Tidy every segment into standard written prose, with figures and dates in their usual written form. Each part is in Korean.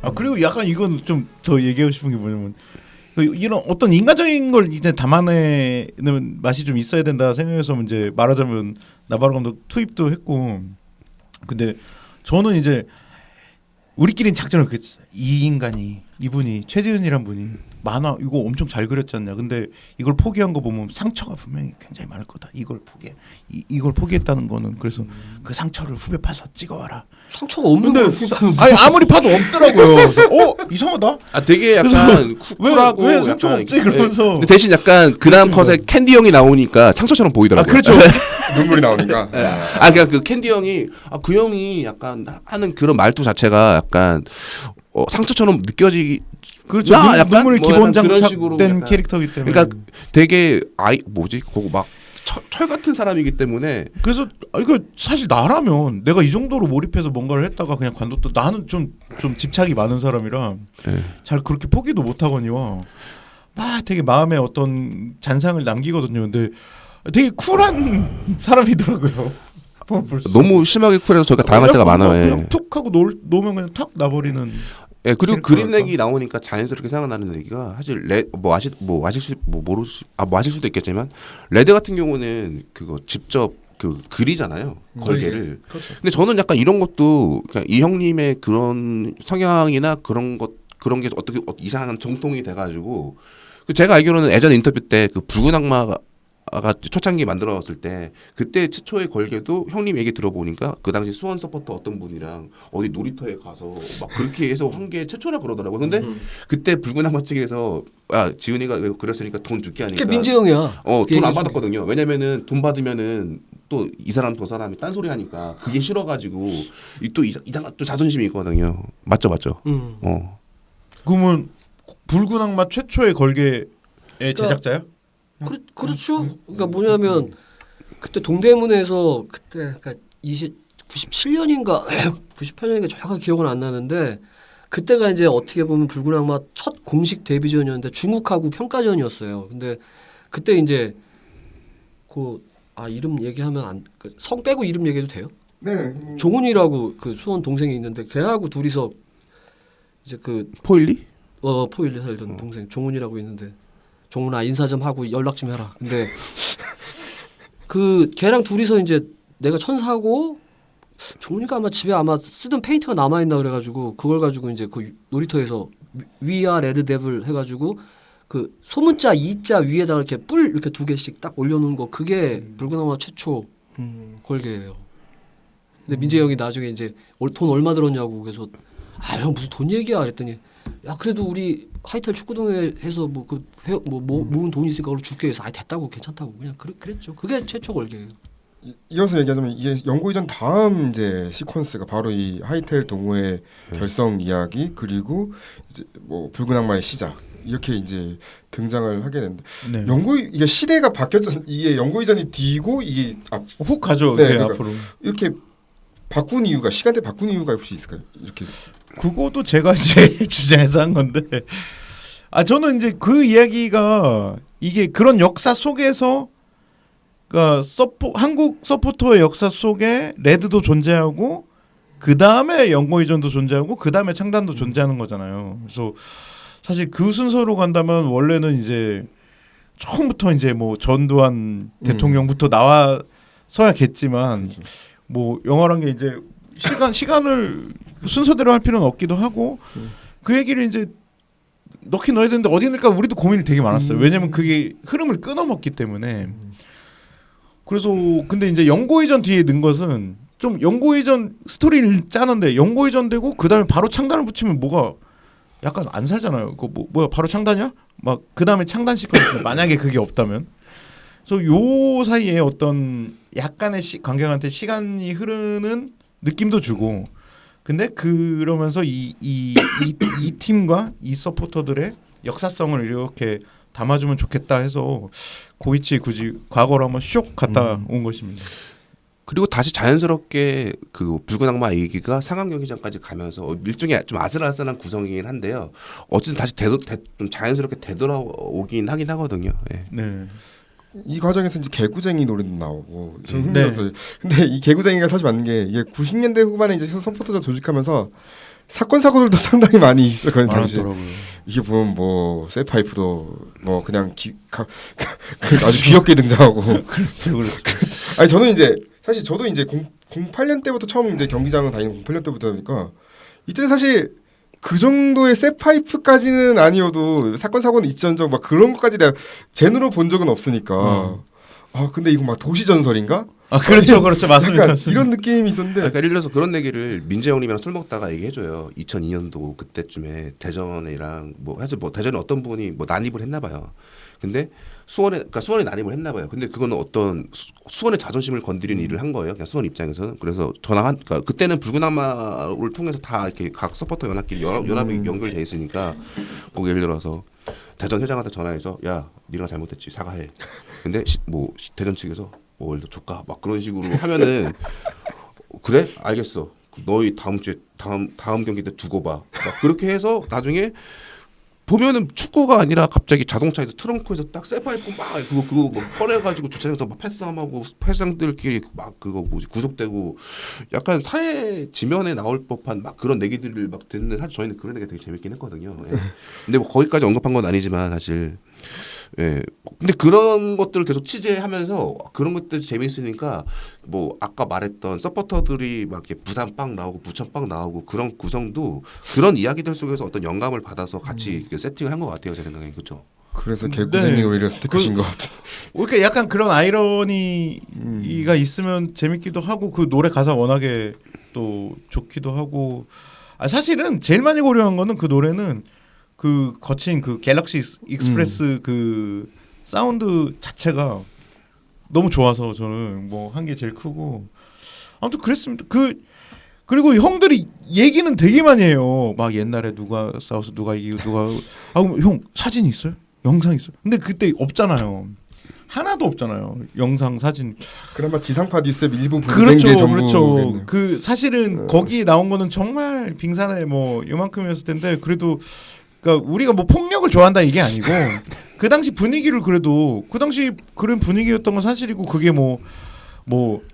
아 그리고 약간 이건 좀 더 얘기하고 싶은 게 뭐냐면 이런 어떤 인간적인 걸 이제 담아내는 맛이 좀 있어야 된다 생각해서 이제 말하자면 나바로 감독 투입도 했고 근데 저는 이제 우리끼리는 작전을 그랬어. 이 인간이 이분이 최지은이란 분이 만화 이거 엄청 잘 그렸잖냐. 근데 이걸 포기한 거 보면 상처가 분명히 굉장히 많을 거다. 이걸 이걸 포기했다는 거는 그래서 그 상처를 후배 파서 찍어와라. 상처가 없는 걸 아니 아무리 봐도 없더라고요. 그래서, 이상하다. 아 되게 약간 쿨하고 왜 상처가 없지 그러면서 근데 대신 약간 그다음 컷에 캔디 형이 나오니까 상처처럼 보이더라고요. 아 그렇죠. 눈물이 나오니까. 그냥 그 캔디 형이 그 형이 약간 하는 그런 말투 자체가 약간 상처처럼 느껴지기. 그렇죠. 눈물 기본 장착된 캐릭터이기 때문에. 그러니까 되게 그거 막 철 같은 사람이기 때문에. 그래서 이거 사실 나라면 내가 이 정도로 몰입해서 뭔가를 했다가 그냥 관뒀다. 나는 좀 집착이 많은 사람이라 잘 그렇게 포기도 못 하거니와 막 되게 마음에 어떤 잔상을 남기거든요. 근데 되게 쿨한 사람이더라고요. 너무 심하게 쿨해서 저희가 당할 때가 많아요. 그냥 툭 하고 놓으면 그냥 탁 나버리는. 예, 그리고 그린렉이 나오니까 자연스럽게 생각나는 얘기가 사실 아실 수도 있겠지만 레드 같은 경우는 그거 직접 그리잖아요. 걸개를. 그렇죠. 근데 저는 약간 이런 것도 그냥 이 형님의 그런 성향이나 그런 게 어떻게 이상한 정통이 돼가지고 제가 알기로는 예전 인터뷰 때 그 붉은 악마가 초창기 만들어졌을 때 그때 최초의 걸개도 형님 얘기 들어보니까 그 당시 수원 서포터 어떤 분이랑 어디 놀이터에 가서 막 그렇게 해서 한 게 최초라 그러더라고요. 근데 그때 붉은 악마 측에서 지은이가 그랬으니까 돈 줄게 하니까 그게 민재형이야. 돈 안 받았거든요. 왜냐면은 돈 받으면은 또 이 사람 저 사람이 딴소리 하니까 그게 싫어가지고 또 이상한 또 자존심이 있거든요. 맞죠. 그러면 붉은 악마 최초의 걸개의 제작자야? 그렇죠. 그러니까 뭐냐면 그때 동대문에서 그때 그러니까 97년인가 98년인가 정확하게 기억은 안 나는데 그때가 이제 어떻게 보면 붉은 악마 첫 공식 데뷔전이었는데 중국하고 평가전이었어요. 근데 그때 이제 이름 얘기하면 성 빼고 이름 얘기해도 돼요? 네. 종훈이라고 그 수원 동생이 있는데 걔하고 둘이서 이제 그 포일리? 포일리 살던 동생 종훈이라고 있는데 종훈아 인사 좀 하고 연락 좀 해라. 근데 그 걔랑 둘이서 이제 내가 천사고 종훈이가 아마 집에 쓰던 페인트가 남아 있나 그래가지고 그걸 가지고 이제 그 놀이터에서 We are Red Devil 해가지고 그 소문자 2자 위에다가 이렇게 뿔 이렇게 2개씩 딱 올려놓은 거 그게 붉은 악마 최초 걸개예요. 근데 민재 형이 나중에 이제 돈 얼마 들었냐고 그래서 형 무슨 돈 얘기야 그랬더니 야 그래도 우리 하이텔 축구동에 해서 모은 돈이 있으니까 그걸 줄게 해서 됐다고 괜찮다고 그냥 그랬죠. 그게 최초 걸개예요. 이어서 얘기하자면 이게 연고 이전 다음 이제 시퀀스가 바로 이 하이텔 동호회 결성 이야기 그리고 이제 붉은 악마의 시작 이렇게 이제 등장을 하게 되는데 연고 이게 시대가 바뀌었잖아요. 이게 연고 이전이 뒤고 이게 훅 가죠. 그러니까 앞으로 이렇게 바꾼 이유가 시간대 바꾼 이유가 혹시 있을까요? 이렇게 그것도 제가 이제 주장해서 한 건데 저는 이제 그 이야기가 이게 그런 역사 속에서 그러니까 한국 서포터의 역사 속에 레드도 존재하고 그 다음에 연고 이전도 존재하고 그 다음에 창단도 존재하는 거잖아요. 그래서 사실 그 순서로 간다면 원래는 이제 처음부터 이제 뭐 전두환 대통령부터 나와서야겠지만 그렇죠. 뭐 영화란 게 이제 시간을 순서대로 할 필요는 없기도 하고 그 얘기를 이제 넣어야 되는데 어디 넣을까 우리도 고민이 되게 많았어요. 왜냐면 그게 흐름을 끊어먹기 때문에. 그래서 근데 이제 연고 이전 뒤에 넣은 것은 좀 연고 이전 스토리를 짜는데 연고 이전 되고 그 다음에 바로 창단을 붙이면 뭐가 약간 안 살잖아요. 그거 뭐야 바로 창단이야? 막 그 다음에 창단 시켰는데 만약에 그게 없다면. 그래서 요 사이에 어떤 약간의 관객한테 시간이 흐르는 느낌도 주고. 근데 그러면서 이 팀과 이 서포터들의 역사성을 이렇게 담아주면 좋겠다 해서 고이치 굳이 과거로 한번 쇽 갔다 온 것입니다. 그리고 다시 자연스럽게 그 붉은 악마 얘기가 상암경기장까지 가면서 일종의 좀 아슬아슬한 구성이긴 한데요. 어쨌든 다시 좀 자연스럽게 되돌아오긴 하긴 하거든요. 네. 네. 이 과정에서 이제 개구쟁이 노래도 나오고 좀 흥미로웠어요. 근데 이 개구쟁이가 사실 맞는 게 이게 90년대 후반에 이제 서포터가 조직하면서 사건 사고들도 상당히 많이 있었거든요. 당시. 많았더라고요. 이게 보면 뭐 쇠파이프도 뭐 그냥 아주 귀엽게 등장하고. 그렇죠. 아니 저는 이제 사실 저도 이제 08년 때부터 처음 이제 경기장을 다니는 08년 때부터니까 이때 사실 그 정도의 쇠파이프까지는 아니어도 사건 사고는 있지언정 막 그런 것까지 내가 제 눈으로 본 적은 없으니까. 아 근데 이거 막 도시 전설인가? 아 그렇죠, 그렇죠, 맞습니다. 약간 이런 느낌이 있었는데. 그러니까 예를 들어서 그런 얘기를 민재 형님이랑 술 먹다가 얘기해줘요. 2002년도 그때쯤에 대전이랑 뭐 사실 뭐 대전에 어떤 분이 뭐 난입을 했나 봐요. 근데 수원에 난입을 했나 봐요. 근데 그거는 어떤 수원의 자존심을 건드리는 일을 한 거예요. 그냥 수원 입장에서는. 그래서 그러니까 그때는 붉은 악마를 통해서 다 이렇게 각 서포터 연합끼리 연합이 연결돼 있으니까 뭐 예를 들어서 대전 회장한테 전화해서 야 네가 잘못했지 사과해. 근데 뭐 대전 측에서 뭐 예를 들어 조카 막 그런 식으로 하면은 그래 알겠어. 너희 다음 주에 다음 경기 때 두고 봐. 막 그렇게 해서 나중에 보면은 축구가 아니라 갑자기 자동차에서 트렁크에서 딱 쇠파이프 막 그거 막 꺼내가지고 주차장에서 막 패싸움하고 패상들끼리 막 그거 뭐지 구속되고 약간 사회 지면에 나올 법한 막 그런 얘기들을 막 듣는 사실 저희는 그런 얘기 되게 재밌긴 했거든요. 예. 근데 뭐 거기까지 언급한 건 아니지만 사실 예. 근데 그런 것들을 계속 취재하면서 그런 것들 재미있으니까 뭐 아까 말했던 서포터들이 막 이렇게 부산 빵 나오고 부천 빵 나오고 그런 구성도 그런 이야기들 속에서 어떤 영감을 받아서 같이 세팅을 한 것 같아요 제 생각에 그렇죠. 그래서 개구쟁이 놀이를 선택하신 것 같아요. 그러니까 약간 그런 아이러니가 있으면 재밌기도 하고 그 노래 가사 워낙에 또 좋기도 하고 사실은 제일 많이 고려한 거는 그 노래는 그 거친 그 갤럭시 익스프레스 그 사운드 자체가 너무 좋아서 저는 뭐 한 게 제일 크고 아무튼 그랬습니다. 그리고 형들이 얘기는 되게 많이 해요. 막 옛날에 누가 싸워서 누가 이기고 누가 형 사진 있어요? 영상 있어요? 근데 그때 없잖아요. 하나도 없잖아요. 영상 사진. 그나마 지상파 뉴스에 일부 분된 게 전부겠네요. 그 사실은 거기 나온 거는 정말 빙산에 뭐 이만큼이었을 텐데 그래도 그러니까 우리가 뭐 폭력을 좋아한다 이게 아니고 그 당시 분위기를 그래도 그 당시 그런 분위기였던 건 사실이고 그게 뭐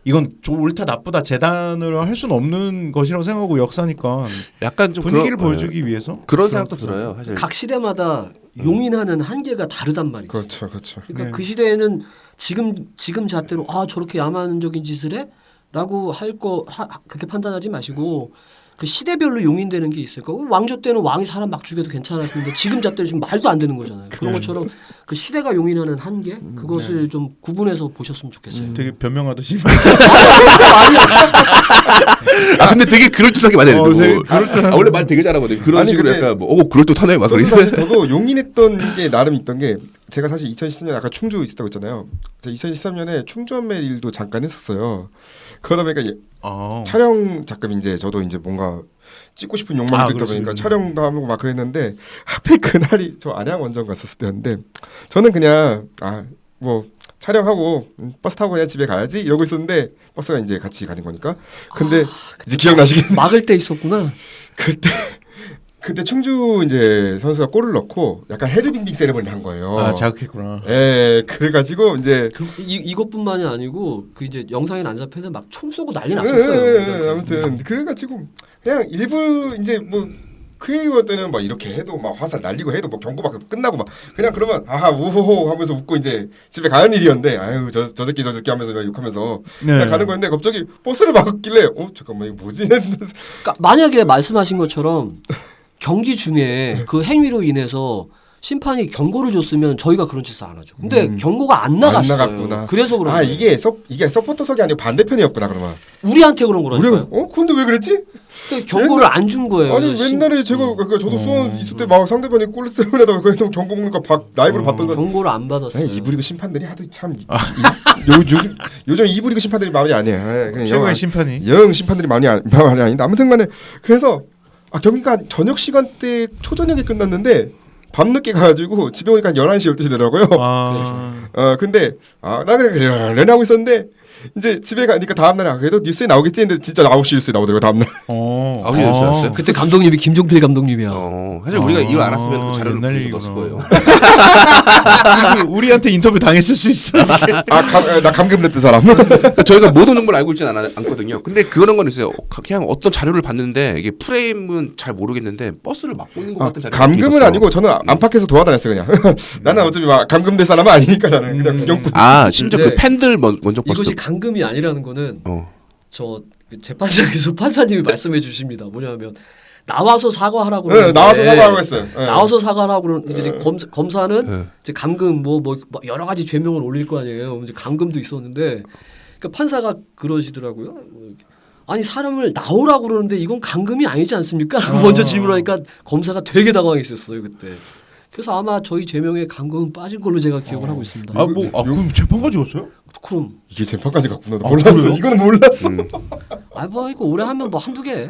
이건 옳다 나쁘다 재단을 할 수는 없는 것이라고 생각하고 역사니까 약간 좀 분위기를 보여주기 위해서 그런 생각도 들어요. 사실 각 시대마다 용인하는 한계가 다르단 말이죠. 그렇죠, 그렇죠. 그러니까 네. 그 시대에는 지금 잣대로 저렇게 야만적인 짓을 해?라고 그렇게 판단하지 마시고 그 시대별로 용인되는 게 있어요. 그러니까 왕조 때는 왕이 사람 막 죽여도 괜찮았는데 지금 잣대로 지금 말도 안 되는 거잖아요. 그런 것처럼 그 시대가 용인하는 한계 그것을 좀 구분해서 보셨으면 좋겠어요. 되게 변명하듯이 근데 되게 그럴듯하게 말해요. 되게 원래 말 되게 잘하거든요. 그런 아니, 식으로 근데 약간 그럴듯하네 막 저도 그러는데 사실 저도 용인했던 게 나름 있던 게 제가 사실 2013년 아까 충주 있었다고 했잖아요. 제가 2013년에 충주 한매 일도 잠깐 했었어요. 그러다 보니까 촬영 잠깐 이제 저도 이제 뭔가 찍고 싶은 욕망이 있다 보니까 촬영도 하고 막 그랬는데 하필 그날이 저 안양 원정 갔었을 때였는데 저는 그냥 뭐 촬영하고 버스 타고 그냥 집에 가야지 이러고 있었는데 버스가 이제 같이 가는 거니까 근데 이제 기억나시겠네. 막을 때 있었구나. 그때 충주 이제 선수가 골을 넣고 약간 헤드빙빙 세레머니를 한 거예요. 자극했구나. 예, 그래가지고 이제 이것뿐만이 아니고 그 이제 영상에 안 잡혀서 막 총 쏘고 난리 났었어요. 아무튼 그래가지고 그냥 일부 이제 뭐 크리어 때는 막 이렇게 해도 막 화살 날리고 해도 뭐 경고 막 끝나고 막 그냥 그러면 우호호 하면서 웃고 이제 집에 가는 일이었는데 아유 저 새끼 하면서 욕하면서 그냥 가는 거였는데 갑자기 버스를 막았길래 잠깐만 이거 뭐지? 그러니까 만약에 말씀하신 것처럼 경기 중에 그 행위로 인해서 심판이 경고를 줬으면 저희가 그런 짓을 안 하죠. 근데 경고가 안 나갔어요. 안 나갔구나. 그래서 그런 거예요. 이게 서포터석이 아니고 반대편이었구나 그러면. 우리한테 그런 거라니까요. 우리가 근데 왜 그랬지? 그러니까 경고를 안 준 거예요. 아니 옛날에 제가 그러니까 저도 수원 있을 때 막 상대편이 골 세우려다가 그래도 경고 먹으니까 라이브로 봤던 사람. 경고를 안 받았어요. 이브리그 심판들이 하도 참 요즘 이브리그 심판들이 마음이 아니야. 최고의 심판이. 영 심판들이 마음이 아닌데 아무튼간에 그래서 경기가 저녁 시간대 초저녁에 끝났는데 밤늦게 가가지고 집에 오니까 11시 12시 되더라고요. 근데 나 그래 하고 있었는데 이제 집에 가니까 다음 날에 그래도 뉴스에 나오겠지 했는데 진짜 9시 뉴스에 나오더라고 다음 날. 아홉 시 뉴스였어요? 그때 감독님이 김종필 감독님이야. 사실 우리가 이걸 알았으면 그 자료를 옛날 붙여서 얘기구나. 넣었을 거예요. 우리한테 인터뷰 당했을 수 있어. 나 감금 냈던 사람. 저희가 모든 정보를 알고 있지는 않거든요. 근데 그런 건 있어요. 그냥 어떤 자료를 봤는데 이게 프레임은 잘 모르겠는데 버스를 막고 있는 것 같은 자료가 감금은 있었어. 아니고 저는 안팎에서 도와다녔어요 그냥. 나는 어차피 막 감금될 사람은 아니니까 나는 그냥 구경꾼. 심지어 네. 그 팬들 먼저 버스. 이것이 감금이 아니라는 거는 어. 저 그 재판장에서 판사님이 말씀해 주십니다. 뭐냐면 나와서 사과하라고 네, 그러는데 나와서 사과하고 했어요. 네. 나와서 사과하라고 그러는 이제 검사는 네. 이제 감금 뭐 여러 가지 죄명을 올릴 거 아니에요. 이제 감금도 있었는데 그러니까 판사가 그러시더라고요. 아니 사람을 나오라고 그러는데 이건 감금이 아니지 않습니까? 라고 먼저 질문하니까 검사가 되게 당황했었어요 그때. 그래서 아마 저희 죄명에 감금은 빠진 걸로 제가 기억을 하고 있습니다. 그럼 재판까지 갔어요? 그럼 이게 재판까지 갔구나. 몰랐어. 그래요? 이거는 몰랐어. 뭐 이거 오래 하면 뭐 한두 개.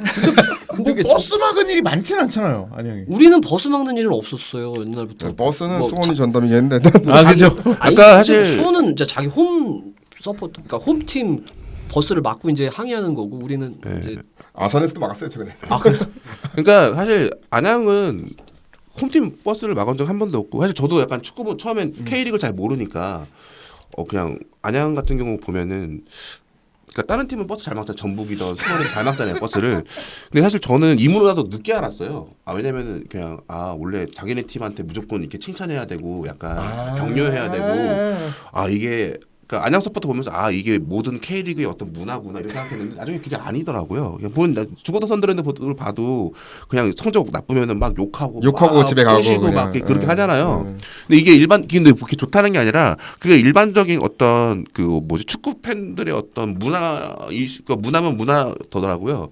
뭐 버스 막은 일이 많진 않잖아요, 안양이. 우리는 버스 막는 일은 없었어요 옛날부터. 버스는 뭐 수원이 전담이겠는데. 그죠. 아까 사실- 수호는 이제 자기 홈 서포트, 그러니까 홈팀 버스를 막고 이제 항의하는 거고 우리는 네. 이제 아산에서도 막았어요 최근에. 그래? 그러니까 사실 안양은 홈팀 버스를 막은 적 한 번도 없고 사실 저도 약간 축구부 처음엔 K리그를 잘 모르니까 그냥 안양 같은 경우 보면은 그러니까 다른 팀은 버스 잘 막잖아요. 전북이든 수원이 잘 막잖아요 버스를. 근데 사실 저는 이문호라도 늦게 알았어요. 왜냐면은 그냥 원래 자기네 팀한테 무조건 이렇게 칭찬해야 되고 약간 격려해야 되고 이게 그러니까 안양 서포터 보면서 이게 모든 K리그의 어떤 문화구나 이렇게 생각했는데 나중에 그게 아니더라고요. 그냥 보는 죽어도 선더랜드를 봐도 그냥 성적 나쁘면은 막 욕하고 집에 가고 꼬시고 막 그냥. 그렇게 하잖아요. 근데 이게 근데 그렇게 좋다는 게 아니라 그게 일반적인 어떤 그 축구 팬들의 어떤 문화면 문화더라고요.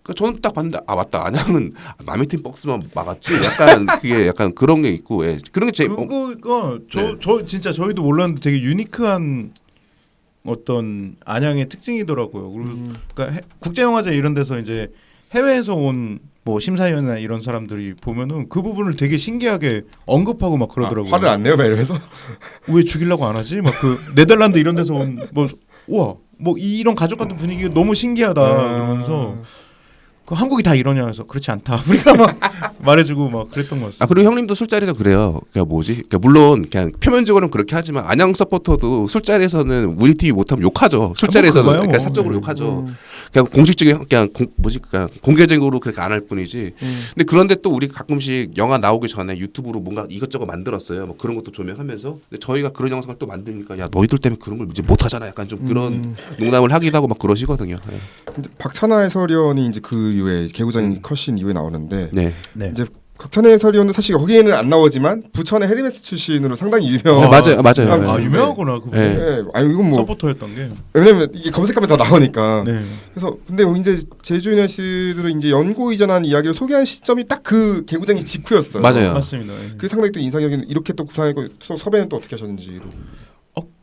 그러니까 저는 딱 봤는데 맞다 안양은 남의 팀 버스만 막았지 약간 그게 약간 그런 게 있고 그런 게 그거가 저 진짜 저희도 몰랐는데 되게 유니크한 어떤 안양의 특징이더라고요. 그러니까 국제영화제 이런 데서 이제 해외에서 온 뭐 심사위원이나 이런 사람들이 보면은 그 부분을 되게 신기하게 언급하고 막 그러더라고요. 화를 안 내요, 막 이러면서. 왜 죽이려고 안 하지? 막 그 네덜란드 이런 데서 온 우와 이런 가족 같은 분위기 너무 신기하다 그러면서. 그 한국이 다 이러냐 해서 그렇지 않다. 우리가 막 말해주고 막 그랬던 것 같습니다. 그리고 형님도 술자리가 그래요. 그러니까 물론 그냥 표면적으로는 그렇게 하지만 안양 서포터도 술자리에서는 우리 팀이 못하면 욕하죠. 술자리에서는 그러니까 사적으로 욕하죠. 그냥 공식적인 그냥 공개적으로 그렇게 안 할 뿐이지. 근데 그런데 또 우리 가끔씩 영화 나오기 전에 유튜브로 뭔가 이것저것 만들었어요. 뭐 그런 것도 조명하면서. 근데 저희가 그런 영상을 또 만드니까 야 너희들 때문에 그런 걸 이제 못하잖아. 약간 좀 그런 농담을 하기도 하고 막 그러시거든요. 박찬하 해설위원이 이제 그 이후에 개구장 컷신 이후에 나오는데 네. 이제 박찬하 해설위원은 사실 거기에는 안 나오지만 부천의 헤르메스 출신으로 상당히 유명. 맞아요. 유명하구나 그분. 네. 네. 이건 뭐 서포터였던 게. 왜냐면 이게 검색하면 다 나오니까. 네. 그래서 근데 이제 제주 유나이티드를 이제 연고 이전한 이야기를 소개한 시점이 딱 그 개구장이 직후였어요. 맞아요. 맞습니다. 네. 그 상당히 또 인상적인 이렇게 또 구상하고 섭외는 또 어떻게 하셨는지.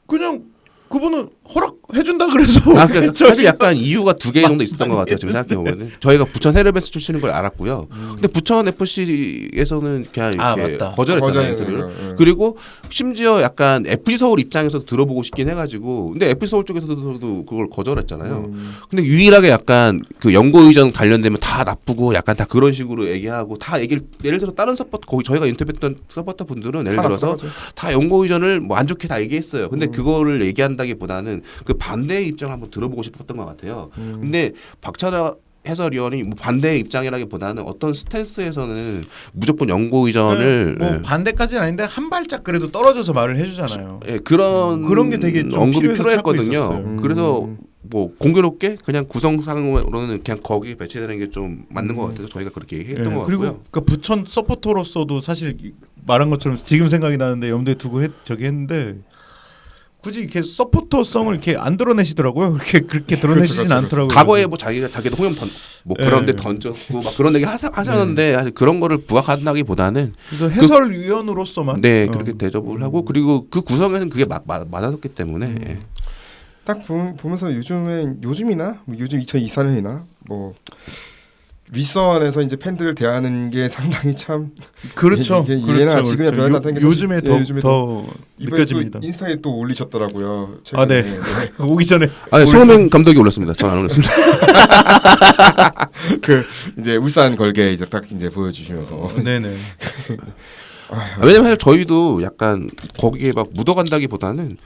그냥 그분은 허락해준다 그래서. 그러니까 사실 약간 이유가 두 개 정도 있었던 것 같아요. 지금 생각해 보면은 저희가 부천 헤르메스 출신인 걸 알았고요. 근데 부천 FC에서는 그냥 이렇게 거절했잖아요. 인터뷰를. 그리고 심지어 약간 FC 서울 입장에서도 들어보고 싶긴 해가지고 근데 FC 서울 쪽에서도 그걸 거절했잖아요. 근데 유일하게 약간 그 연고 이전 관련되면 다 나쁘고 약간 다 그런 식으로 얘기하고 다 얘기를 예를 들어서 다른 서포터 거기 저희가 인터뷰했던 서포터 분들은 예를 들어서 다 연고 이전을 뭐 안 좋게 다 얘기했어요. 근데 그거를 얘기한다기보다는 그 반대의 입장을 한번 들어보고 싶었던 것 같아요. 근데 박찬하 해설위원이 뭐 반대의 입장이라기보다는 어떤 스탠스에서는 무조건 연고 이전을 뭐 반대까지는 아닌데 한 발짝 그래도 떨어져서 말을 해주잖아요. 그런 게 되게 좀 언급이 찾고 필요했거든요. 있었어요. 그래서 뭐 공교롭게 그냥 구성상으로는 그냥 거기에 배치되는 게 좀 맞는 것 같아서 저희가 그렇게 얘기했던 것 그리고 같고요. 그 부천 서포터로서도 사실 말한 것처럼 지금 생각이 나는데 염두에 두고 저기 했는데 굳이 이렇게 서포터성을 이렇게 안 드러내시더라고요. 그렇게 드러내시진 않더라고요. 과거에 뭐 자기가 홍염 그런데 던졌고 막 그런 얘기 하셨는데 사실 그런 거를 부각한다기보다는 그래서 해설위원으로서만 그렇게 대접을 하고 그리고 그 구성에는 그게 맞았기 때문에 딱 보면서 요즘이나 요즘 2024년이나 뭐 윗선에서 이제 팬들을 대하는 게 상당히 참 그렇죠. 이게 예나 그렇죠. 지금의 변하지 않다는 게 요즘에 사실- 더, 요즘에 더 이번에 느껴집니다. 또 인스타에 또 올리셨더라고요. 아, 네. 최근에. 오기 전에 아니 손흥민 감독이 올렸습니다. 저는 안 올렸습니다. 그 이제 울산 걸게 이제 딱 이제 보여주시면서 네네. 왜냐면 사실 저희도 약간 거기에 막 묻어간다기보다는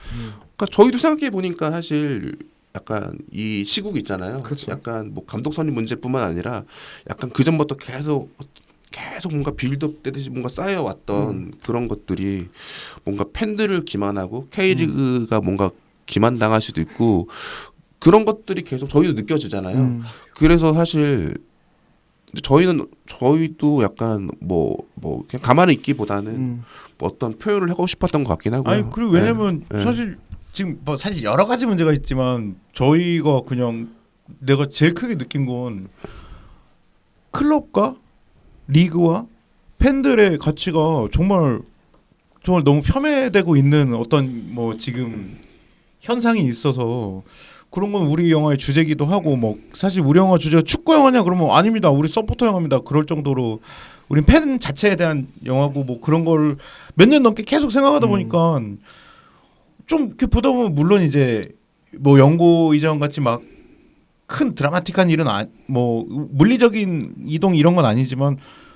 그러니까 저희도 생각해 보니까 사실 약간 이 시국 있잖아요. 그쵸. 약간 뭐 감독 선임 문제뿐만 아니라 약간 그 전부터 계속 뭔가 빌드업 되듯이 뭔가 쌓여왔던 그런 것들이 뭔가 팬들을 기만하고 K리그가 뭔가 기만당할 수도 있고 그런 것들이 계속 저희도 느껴지잖아요. 그래서 사실 저희도 약간 뭐 그냥 가만히 있기보다는 뭐 어떤 표현을 하고 싶었던 것 같긴 하고요. 아니 그리고 왜냐면 네. 사실 지금 뭐 사실 여러 가지 문제가 있지만 저희가 그냥 내가 제일 크게 느낀 건 클럽과 리그와 팬들의 가치가 정말 너무 폄훼되고 있는 어떤 뭐 지금 현상이 있어서 그런 건 우리 영화의 주제기도 하고 뭐 사실 우리 영화 주제가 축구 영화냐 그러면 아닙니다. 우리 서포터 영화입니다. 그럴 정도로 우린 팬 자체에 대한 영화고 뭐 그런 걸 몇 년 넘게 계속 생각하다 보니까 좀 이렇게 보다 보면 물론 이제 뭐 연고 이전 같이 막 큰 드라마틱한 일은 뭐 물리적인 이동 이런 건 아니지만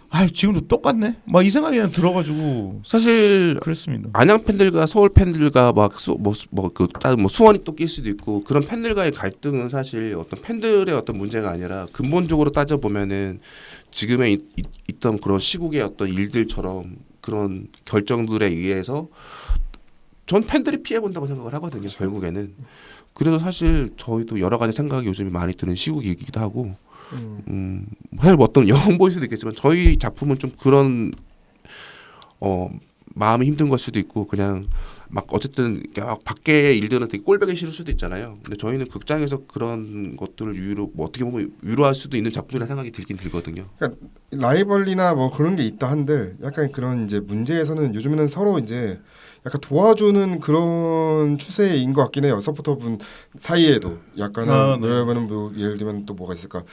아 지금도 똑같네 막 이 생각이 그냥 들어가지고 사실 그랬습니다. 안양 팬들과 서울 팬들과 막 수원이 또 낄 수도 있고 그런 팬들과의 갈등은 사실 어떤 팬들의 어떤 문제가 아니라 근본적으로 따져 보면은 지금의 있던 그런 시국의 어떤 일들처럼 그런 결정들에 의해서 전 팬들이 피해 본다고 생각을 하거든요. 결국에는. 그래서 사실 저희도 여러 가지 생각이 요즘에 많이 드는 시국이기도 하고 사실 뭐 어떤 영웅 보일 수도 있겠지만 저희 작품은 좀 그런 마음이 힘든 걸 수도 있고 그냥 막 어쨌든 막 밖의 일들은 되게 꼴보기 싫을 수도 있잖아요. 근데 저희는 극장에서 그런 것들을 뭐 어떻게 보면 위로할 수도 있는 작품이라는 생각이 들긴 들거든요. 그러니까 라이벌리나 뭐 그런 게 있다 한들 약간 그런 이제 문제에서는 요즘에는 서로 이제 약간 도와주는 그런 추세인 것 같긴 해요. 서포터분 사이에도 약간은 네. 그러면은 뭐 예를 들면 또 뭐가 있을까?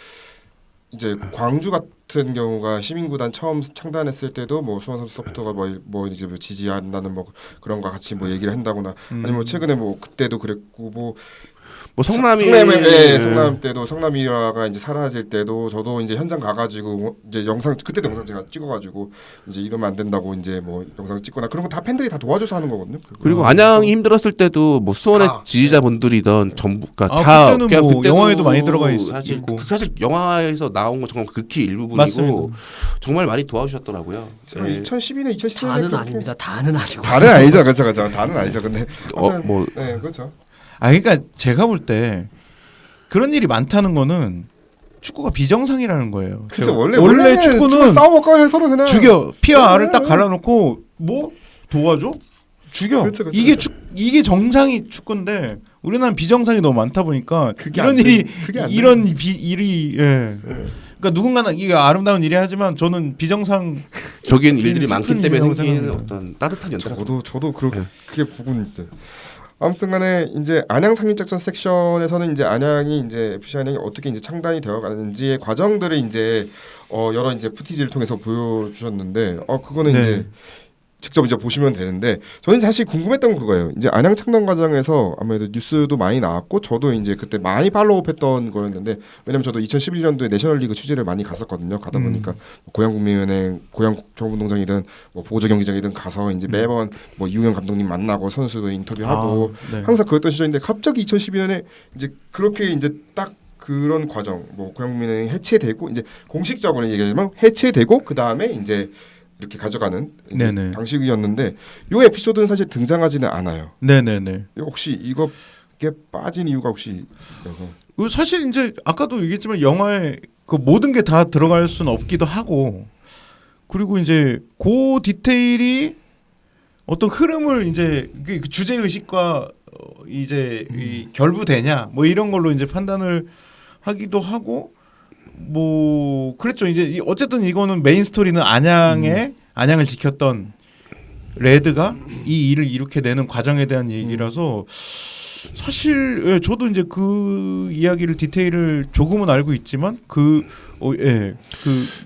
이제 광주 같은 경우가 시민구단 처음 창단했을 때도 뭐 수원 선수 서포터가 뭐 이제 뭐 지지한다는 뭐 그런 거 같이 뭐 얘기를 한다거나 아니면 뭐 최근에 뭐 그때도 그랬고 뭐 성남 때도 성남 일화가 이제 사라질 때도 저도 이제 현장 가가지고 이제 영상 그때도 영상 제가 찍어가지고 이제 이러면 안 된다고 이제 뭐 영상 찍거나 그런 거 다 팬들이 다 도와줘서 하는 거거든요. 그리고 안양이 힘들었을 때도 뭐 수원의 지지자분들이던 전부가 다 그때는 뭐 영화에도 많이 들어가 사실 있고 사실 영화에서 나온 거 정말 극히 일부분이고 맞습니다. 정말 많이 도와주셨더라고요. 제가 예. 2012년 2017년에 다는 아닙니다. 다는 아니고. 다는 아니죠, 그렇죠. 다는 아니죠. 근데 뭐 네, 그렇죠. 아 그러니까 제가 볼 때 그런 일이 많다는 거는 축구가 비정상이라는 거예요. 그렇죠. 제가 원래 축구는 싸워먹고 서로 그냥 죽여 피와 알을 딱 갈라놓고 뭐 도와줘 죽여 그렇죠, 그렇죠, 이게 그렇죠. 이게 정상이 축구인데 우리나라는 비정상이 너무 많다 보니까 그게 이런 안 돼. 일이 그게 안 이런 일이 그러니까 누군가는 이게 아름다운 일이 하지만 저는 비정상 저긴 일들이 슬픈 많기 때문에 일이라고 생기는 생각합니다. 어떤 따뜻한 연대라. 저도 그렇게 보고는 있어요. 아무튼간에 이제 안양 상륙작전 섹션에서는 이제 안양이 이제 FC 안양이 어떻게 이제 창단이 되어가는지의 과정들을 이제 여러 이제 푸티지를 통해서 보여주셨는데 그거는 네. 이제 직접 이제 보시면 되는데 저는 사실 궁금했던 건 그거예요. 이제 안양 창단 과정에서 아무래도 뉴스도 많이 나왔고 저도 이제 그때 많이 팔로우했던 거였는데 왜냐면 저도 2011년도에 내셔널리그 취재를 많이 갔었거든요. 가다 보니까 고양국민은행, 고양종합운동장이든 뭐 보조 경기장이든 가서 이제 매번 뭐 이우영 감독님 만나고 선수도 인터뷰하고 네. 항상 그랬던 시절인데 갑자기 2012년에 이제 그렇게 이제 딱 그런 과정 뭐 고양국민은행 해체되고 이제 공식적으로 얘기하자면 해체되고 그 다음에 이제 이렇게 가져가는 이제 네네. 방식이었는데 이 에피소드는 사실 등장하지는 않아요. 네네네. 혹시 이게 빠진 이유가 혹시 있어서? 사실 이제 아까도 얘기했지만 영화에 그 모든 게 다 들어갈 수는 없기도 하고 그리고 이제 그 디테일이 어떤 흐름을 이제 그 주제 의식과 이제 이 결부되냐 뭐 이런 걸로 이제 판단을 하기도 하고 뭐 그랬죠. 이제 어쨌든 이거는 메인 스토리는 안양을 지켰던 레드가 이 일을 이렇게 내는 과정에 대한 얘기라서 사실 예, 저도 이제 그 이야기를 디테일을 조금은 알고 있지만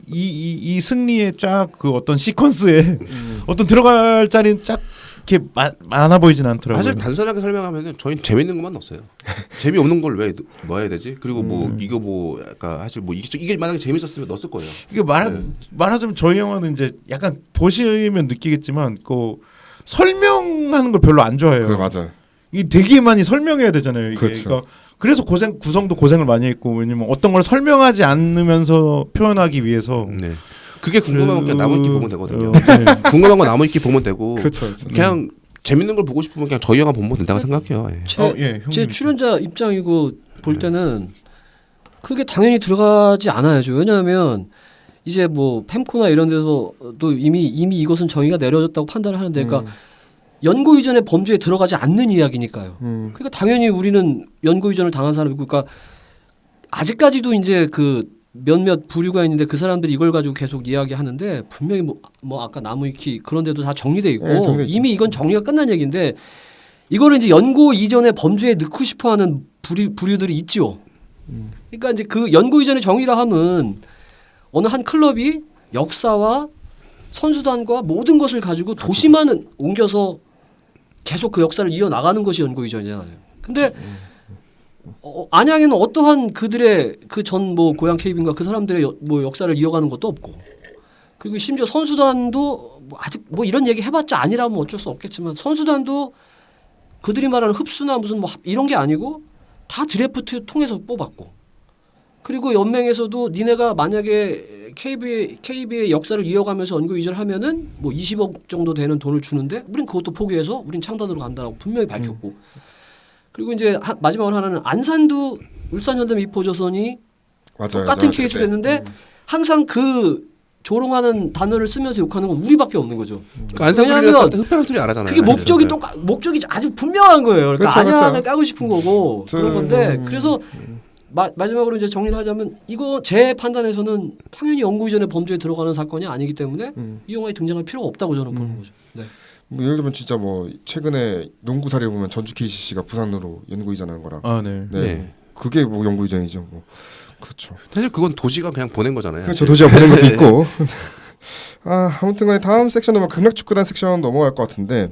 이 승리의 쫙 그 어떤 시퀀스에 어떤 들어갈 자리는 쫙 이렇게 많아 보이진 않더라고요. 사실 단순하게 설명하면은 저희는 재밌는 것만 넣었어요. 재미없는 걸 왜 넣어야 되지? 그리고 뭐 이거 뭐 약간 사실 뭐 이게 만약에 재밌었으면 넣었을 거예요. 이게 말하자면 저희 영화는 이제 약간 보시면 느끼겠지만 그 설명하는 걸 별로 안 좋아해요. 그래 맞아. 이 되게 많이 설명해야 되잖아요. 이게. 그렇죠. 그러니까 그래서 구성도 고생을 많이 했고 왜냐면 어떤 걸 설명하지 않으면서 표현하기 위해서. 네. 그게 궁금한 건 나무위키 보면 되거든요. 네. 궁금한 건 나무위키 보면 되고 그렇죠. 그냥 재밌는 걸 보고 싶으면 그냥 저희 영화 보면 된다고 생각해요. 예. 제 형님. 출연자 입장이고 볼 때는 그게 당연히 들어가지 않아야죠. 왜냐하면 이제 뭐 펜코나 이런 데서도 이미 이것은 정의가 내려졌다고 판단을 하는데, 그러니까 연고 이전의 범죄에 들어가지 않는 이야기니까요. 그러니까 당연히 우리는 연고 이전을 당한 사람이고, 그러니까 아직까지도 이제 그 몇몇 부류가 있는데 그 사람들이 이걸 가지고 계속 이야기하는데 분명히 뭐 아까 나무위키 그런 데도 다 정리돼 있고 네, 이미 이건 정리가 끝난 얘기인데 이거를 이제 연고 이전의 범죄에 넣고 싶어하는 부류들이 있죠. 그러니까 이제 그 연고 이전의 정의라 함은 어느 한 클럽이 역사와 선수단과 모든 것을 가지고 도시만 옮겨서 계속 그 역사를 이어나가는 것이 연고 이전이잖아요. 근데 안양에는 어떠한 그들의 그 전 뭐 고향 케이빈과 그 사람들의 뭐 역사를 이어가는 것도 없고, 그리고 심지어 선수단도 뭐 아직 뭐 이런 얘기 해봤자 아니라면 어쩔 수 없겠지만 선수단도 그들이 말하는 흡수나 무슨 뭐 이런 게 아니고 다 드래프트 통해서 뽑았고, 그리고 연맹에서도 니네가 만약에 KB의 역사를 이어가면서 연구 이전을 하면은 뭐 20억 정도 되는 돈을 주는데 우린 그것도 포기해서 우린 창단으로 간다라고 분명히 밝혔고, 그리고 이제 마지막으로 하나는 안산도 울산현대미포조선이 똑같은 케이스를 했는데 항상 그 조롱하는 단어를 쓰면서 욕하는 건 우리밖에 없는 거죠. 그러니까 안산구리를 때 흡혈한 소리 안 하잖아요. 그게 목적이 아주 분명한 거예요. 그러니까 그렇죠, 안양을 그렇죠. 까고 싶은 거고 그런 건데, 그래서 마지막으로 이제 정리를 하자면 이거 제 판단에서는 당연히 연구 이전의 범죄에 들어가는 사건이 아니기 때문에 이 영화에 등장할 필요가 없다고 저는 보는 거죠. 네. 뭐 예를 들면 진짜 뭐 최근에 농구 사례 보면 전주 KCC가 부산으로 연구 이전한 거랑 네. 그게 뭐 연구 이전이죠. 뭐. 그렇죠. 사실 그건 도시가 그냥 보낸 거잖아요. 그렇죠. 도시가 보낸 것도 있고. 아무튼간에 다음 섹션으로 극락축구단 섹션 넘어갈 것 같은데,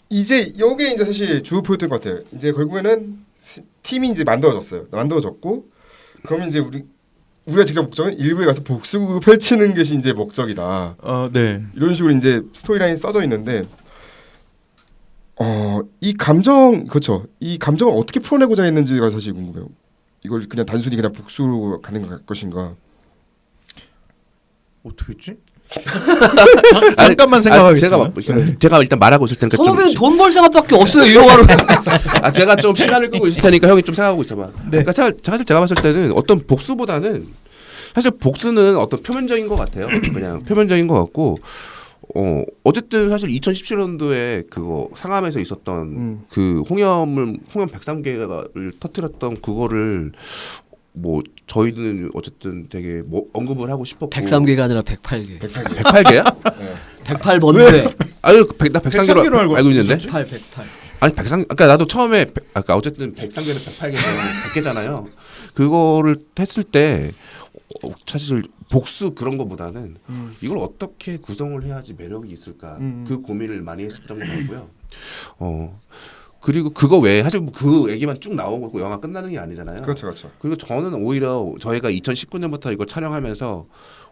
이제 요게 이제 사실 주 포인트인 것 같아요. 이제 결국에는 팀이 이제 만들어졌고, 그러면 이제 우리가 직접 목적은 일부에 가서 복수극을 펼치는 것이 이제 목적이다. 네. 이런 식으로 이제 스토리라인이 써져 있는데, 이 감정을 어떻게 풀어내고자 했는지가 사실 궁금해요. 이걸 그냥 단순히 그냥 복수로 가는 것인가? 어떻게 했지? 잠깐만 생각하겠습니다. 제가 일단 말하고 있을 테니까 선호배는 돈 벌 생각밖에 없어요 이 영화로. 제가 좀 시간을 끄고 있을 테니까 형이 좀 생각하고 있어봐. 네. 그러니까 사실 제가 봤을 때는 어떤 복수보다는 사실 복수는 어떤 표면적인 것 같아요. 그냥 표면적인 것 같고, 어쨌든 사실 2017년도에 그거 상암에서 있었던 그 홍염 103개를 터뜨렸던 그거를 뭐 저희는 어쨌든 되게 뭐 언급을 하고 싶었고. 103개가 아니라 108개. 108개야? 108번데. 아니 나 103개로 알고 있는데. 108. 아니 103. 그러니까 나도 처음에 어쨌든 103개는 108개는 100개잖아요. 그거를 했을 때 사실 복수 그런 거보다는 이걸 어떻게 구성을 해야지 매력이 있을까 그 고민을 많이 했었던 것 같고요. 그리고 그거 외에 사실 그 얘기만 쭉 나오고 영화 끝나는 게 아니잖아요. 그렇죠. 그리고 저는 오히려 저희가 2019년부터 이걸 촬영하면서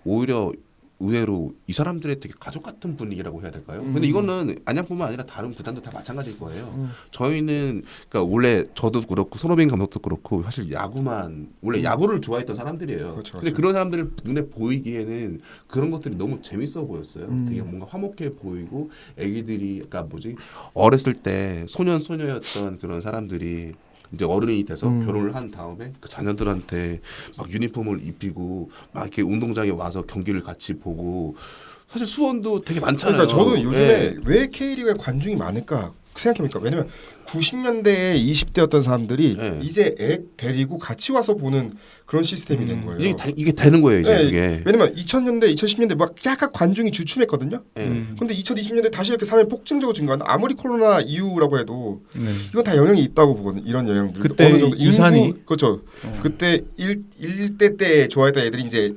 오히려 의외로 이 사람들의 되게 가족 같은 분위기라고 해야 될까요? 근데 이거는 안양뿐만 아니라 다른 구단도 다 마찬가지일 거예요. 저희는 그러니까 원래 저도 그렇고 손호빈 감독도 그렇고 사실 야구만 원래 야구를 좋아했던 사람들이에요. 그렇죠. 근데 그런 사람들을 눈에 보이기에는 그런 것들이 너무 재밌어 보였어요. 되게 뭔가 화목해 보이고 애기들이 그러니까 어렸을 때 소년였던 그런 사람들이 이제 어른이 돼서 결혼을 한 다음에 그 자녀들한테 막 유니폼을 입히고 막 이렇게 운동장에 와서 경기를 같이 보고 사실 수원도 되게 많잖아요. 그러니까 저도 요즘에 예. 왜 K리그에 관중이 많을까 생각해보니까 왜냐면 90년대에 20대였던 사람들이 네. 이제 애 데리고 같이 와서 보는 그런 시스템이 된 거예요. 이게 되는 거예요 이제 네, 이게. 왜냐면 2000년대, 2010년대 막 약간 관중이 주춤했거든요. 네. 근데 2020년대 다시 이렇게 사람이 폭증적으로 증가하는 아무리 코로나 이후라고 해도 네. 이건 다 영향이 있다고 보거든요. 이런 영향들. 그때 어느 정도 유산이? 인구, 그렇죠. 그때 일대 때 좋아했던 애들이 이제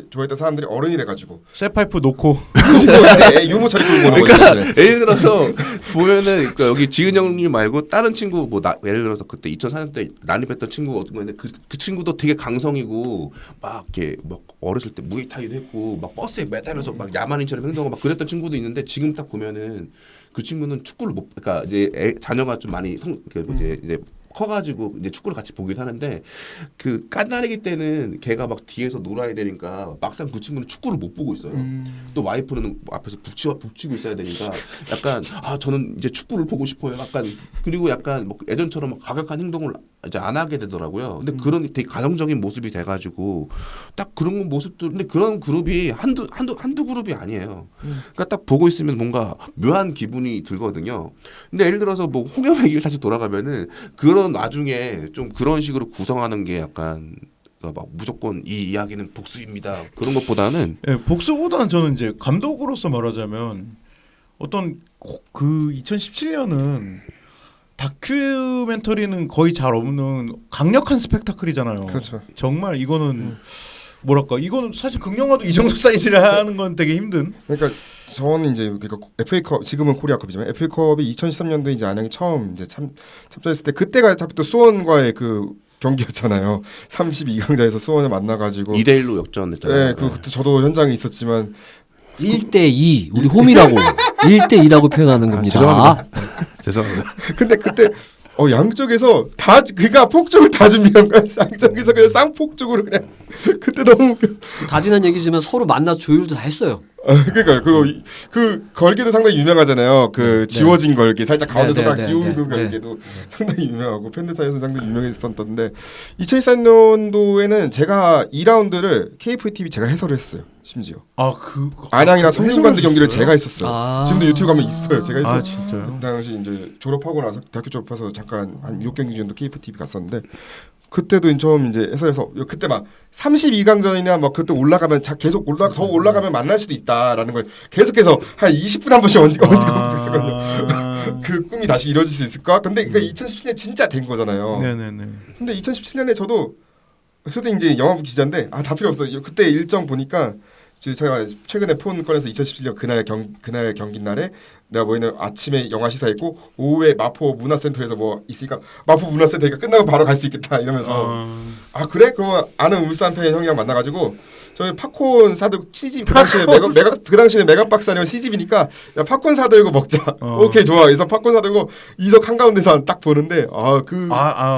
좋아했던 사람들이 어른이 돼가지고 쇠파이프 놓고 이제 유모 차리고 보는 거죠. 그러니까 예를 들어서 보면은 그러니까 여기 지은 형님 말고 다른 친구 뭐 예를 들어서 그때 2004년대 난입했던 친구가 어떤 건데 그 친구도 되게 강성이고 막 이렇게 막 어렸을 때 무에타이도 했고 막 버스에 매달려서 막 야만인처럼 행동하고 막 그랬던 친구도 있는데 지금 딱 보면은 그 친구는 축구를 못 그러니까 이제 자녀가 좀 많이 이제 커가지고 이제 축구를 같이 보기도 하는데 그 깐나리기 때는 걔가 막 뒤에서 놀아야 되니까 막상 그 친구는 축구를 못 보고 있어요. 또 와이프는 앞에서 북치고 있어야 되니까 약간 저는 이제 축구를 보고 싶어요. 약간 그리고 약간 뭐 예전처럼 막 과격한 행동을 이제 안 하게 되더라고요. 근데 그런 되게 가정적인 모습이 돼가지고 딱 그런 모습들 근데 그런 그룹이 한두 그룹이 아니에요. 그러니까 딱 보고 있으면 뭔가 묘한 기분이 들거든요. 근데 예를 들어서 뭐 홍염의 길 다시 돌아가면은 그런 와중에 좀 그런 식으로 구성하는 게 약간 그러니까 막 무조건 이 이야기는 복수입니다. 그런 것보다는 네, 복수보다는 저는 이제 감독으로서 말하자면 어떤 그 2017년은 다큐멘터리는 거의 잘 없는 강력한 스펙타클이잖아요. 그렇죠. 정말 이거는 뭐랄까 이거는 사실 극영화도 이 정도 사이즈를 하는 건 되게 힘든. 그러니까 저는 이제 그러니까 FA컵 지금은 코리아컵이지만 FA컵이 2013년도에 이제 안양이 처음 이제 참전했을 때 그때가 또 수원과의 그 경기였잖아요. 32강자에서 수원을 만나가지고 2대1로 역전했잖아요. 네, 그때 저도 현장에 있었지만 1대2 우리 홈이라고 1대2라고 표현하는 겁니다. 죄송합니다. 근데 그때 양쪽에서 다 그러니까 폭죽을 다 준비한 거야. 양쪽에서 그냥 쌍폭죽으로 그냥 그때 너무 웃겨. 다 지난 얘기지만 서로 만나 조율도 다 했어요. 그러니까 그 걸개도 상당히 유명하잖아요. 그 지워진 걸개, 살짝 가운데 네, 손가락 네, 지운 네, 그 네. 걸개도 상당히 유명하고 팬들 사이에서 상당히 유명했었던데 2014년도에는 제가 2라운드를 KFTV 제가 해설을 했어요. 심지어 안양이랑 성균관대 경기를 제가 했었어요. 지금도 유튜브 가면 있어요. 제가 했어요. 진짜요? 그 당시 이제 졸업하고 나서 대학교 졸업해서 잠깐 한 6경기 정도 KFTV 갔었는데 그때도 처음 이제 해설에서 그때 막 32강전이나 막 그때 올라가면 계속 더 올라가면 만날 수도 있다라는 걸 계속해서 한 20분 한 번씩 얹고 있었거든요. 그 꿈이 다시 이루어질 수 있을까? 근데 그 2017년 진짜 된 거잖아요. 네네네. 근데 2017년에 저도 그때 이제 영화부 기자인데 다 필요 없어요. 그때 일정 보니까 제가 최근에 폰 꺼내서 2017년 그날 경기 날에 내가 뭐냐면 아침에 영화 시사했고 오후에 마포 문화센터에서 뭐 있으니까 마포 문화센터니까 끝나고 바로 갈 수 있겠다 이러면서 그래? 그러면 아는 울산 팬 형이랑 만나가지고 저희 팝콘 사들고 CG 그 당시에 메가박스 아니면 CGV니까 야 팝콘 사들고 먹자. 오케이 좋아. 그래서 팝콘 사들고 이석 한가운데서 딱 보는데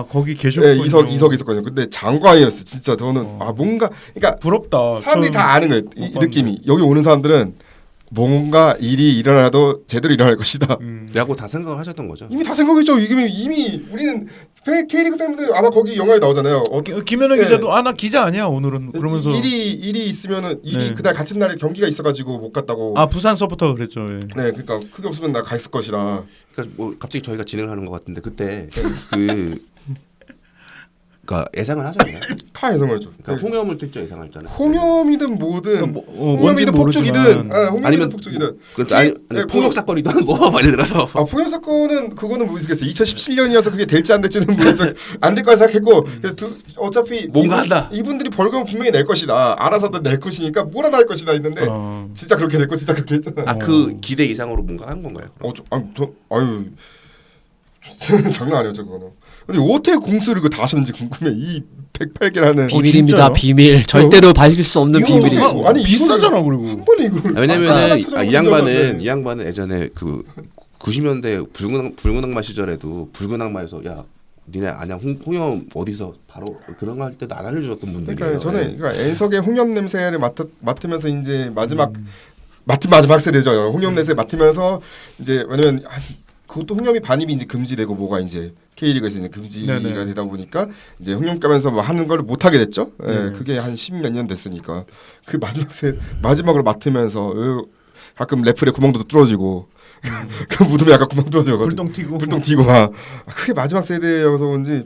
거기 계셨군요. 네, 이석 있었거든요. 근데 장관이었어. 진짜 저는 뭔가 그러니까 부럽다. 사람들이 다 아는 거예요. 이 느낌이. 여기 오는 사람들은 뭔가 일이 일어나도 제대로 일어날 것이다. 라고 다 생각을 하셨던 거죠. 이미 다 생각했죠. 이미 우리는 K리그 팬분들 아마 거기 영화에 나오잖아요. 김현우 기자도 나 기자 아니야 오늘은 그러면서 일이 있으면은 네. 그날 같은 날에 경기가 있어가지고 못 갔다고. 부산 서부터 그랬죠. 예. 네, 그러니까 그게 없으면 나 갔을 것이다. 그러니까 뭐 갑자기 저희가 진행을 하는 것 같은데 그때 그러니까 예상을 하잖아요. 다 예상하죠. 그러니까 홍염을 til죠 예상했잖아요. 홍염이든 뭐든 뭔지 홍염이든 폭죽이든 모르지만. 아니면 폭죽이든 아니 폭력 사건이든 뭐 예를 들어서 폭력 사건은 그거는 모르겠어요. 2017년이어서 그게 될지 안 될지는 모르겠죠. 안 될 거라 생각했고 어차피 뭔가 한다. 이분들이 벌금은 분명히 낼 것이다. 알아서도 낼 것이니까 뭐라도 할 것이다 했는데 진짜 그렇게 됐고 진짜 그렇게 했잖아요. 그 기대 이상으로 뭔가 한 건가요? 장난 아니었죠 그거는. 근데 어떻게 공수를 다 하셨는지 궁금해. 이 108개라는 비밀입니다. 진짜요? 비밀. 절대로 밝힐 수 없는 비밀이 있습니다. 아니 비싸잖아 그리고. 한 번에 이걸 왜냐면은 이 양반은 예전에 그 90년대 붉은 악마 시절에도 붉은 악마에서 야 니네 안양 홍염 어디서 바로 그런 거 할 때도 안 알려줬던 분들이에요. 그러니까 저는 N석의 홍염 냄새를 맡으면서 이제 마지막 마지막 세대죠. 홍염 냄새 맡으면서 이제 왜냐면 그것도 홍염이 반입이 이제 금지되고 뭐가 이제 K리그에서 이제 금지가 네네. 되다 되다 보니까 이제 홍염 까면서 뭐 하는 걸 못 하게 됐죠. 예, 그게 한 10몇 년 됐으니까 그 마지막으로 맡으면서 가끔 레프레 구멍도 뚫어지고 그 무덤에 약간 구멍 뚫어져가지고 불똥 튀고. 불똥 튀고 막 그게 마지막 세대여서 그런지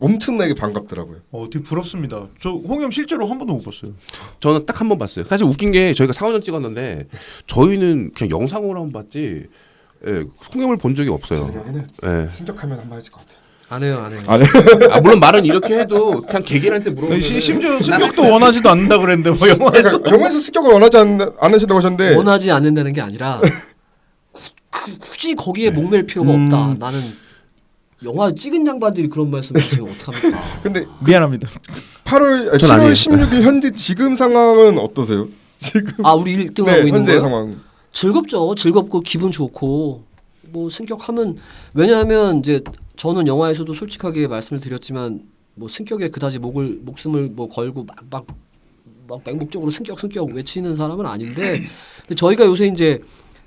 엄청나게 반갑더라고요. 되게 부럽습니다. 저 홍염 실제로 한 번도 못 봤어요. 저는 딱 한 번 봤어요. 사실 웃긴 게 저희가 4~5년 찍었는데 저희는 그냥 영상으로 한 번 봤지 홍염을 본 적이 제 없어요. 생각에는 예. 승격하면 한 번 해줄 것 같아요. 안 해요, 안 해요. 물론 말은 이렇게 해도 그냥 개개인한테 물어보면 심지어 승격도 원하지도 않는다 그랬는데 뭐 영화에서 그러니까 영화에서 습격을 원하지 않으신다고 하셨는데 원하지 않는다는 게 아니라 굳이 거기에 목맬 필요가 없다. 나는 영화 찍은 양반들이 그런 말씀을 하시면 어떡합니까? 근데 미안합니다. 7월 아니에요. 16일 현재 지금 상황은 어떠세요? 지금 우리 1등 하고 있는 현재 거예요? 상황. 즐겁죠. 즐겁고 기분 좋고 뭐 승격하면 왜냐하면 이제 저는 영화에서도 솔직하게 말씀을 드렸지만 뭐 승격에 그다지 목숨을 뭐 걸고 막 맹목적으로 승격 외치는 사람은 아닌데 근데 저희가 요새 이제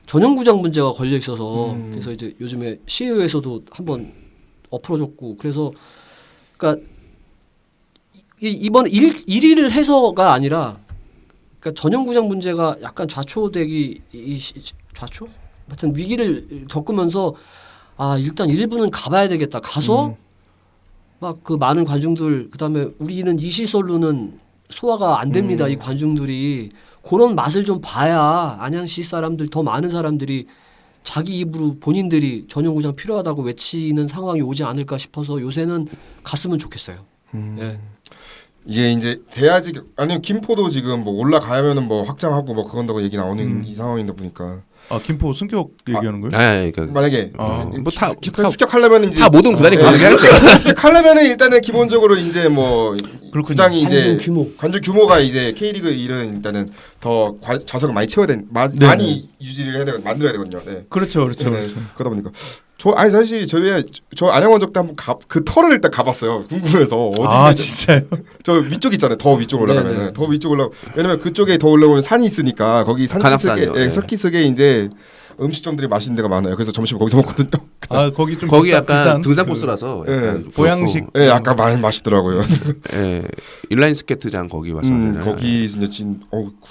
전용구장 문제가 걸려 있어서 그래서 이제 요즘에 시의회에서도 한번 엎어줬고 그래서 그러니까 이번 1위를 해서가 아니라 그러니까 전용구장 문제가 약간 좌초되기 좌초? 하여튼 위기를 겪으면서 일단 1부는 가봐야 되겠다. 가서 막 그 많은 관중들 그다음에 우리는 이 시설로는 소화가 안 됩니다. 이 관중들이 그런 맛을 좀 봐야 안양시 사람들 더 많은 사람들이 자기 입으로 본인들이 전용구장 필요하다고 외치는 상황이 오지 않을까 싶어서 요새는 갔으면 좋겠어요. 예. 이게 이제 돼야지 아니면 김포도 지금 뭐 올라가면은 뭐 확장하고 뭐 그건다고 얘기 나오는 이 상황이다 보니까 김포 승격 얘기하는 거예요? 그러니까 만약에 뭐다 습격하려면 이제 다 모든 구단이 그렇게 하겠죠. 습격하려면은 일단은 기본적으로 이제 뭐 그렇군요. 구장이 이제 관중 규모가 이제 K리그 1은 일단은 더 좌석을 많이 채워야 많이 유지를 해야 되고 만들어야 되거든요. 네. 그렇죠. 네. 그러다 보니까 사실 저 안양원적 때 한번 그 터를 일단 가봤어요. 궁금해서 진짜요? 저 위쪽 있잖아요. 더 위쪽 올라가면은 네네. 더 위쪽 올라 왜냐면 그쪽에 더 올라오면 산이 있으니까 거기 관악산이요. 네. 산기슭에 이제 음식점들이 맛있는 데가 많아요. 그래서 점심 거기서 먹거든요. 거기 좀 거기 비싼 약간 등산 코스라서 약간 보양식. 그렇고, 예, 아까 많이 맛있더라고요. 인라인 스케이트장 거기 왔었는데 거기 진짜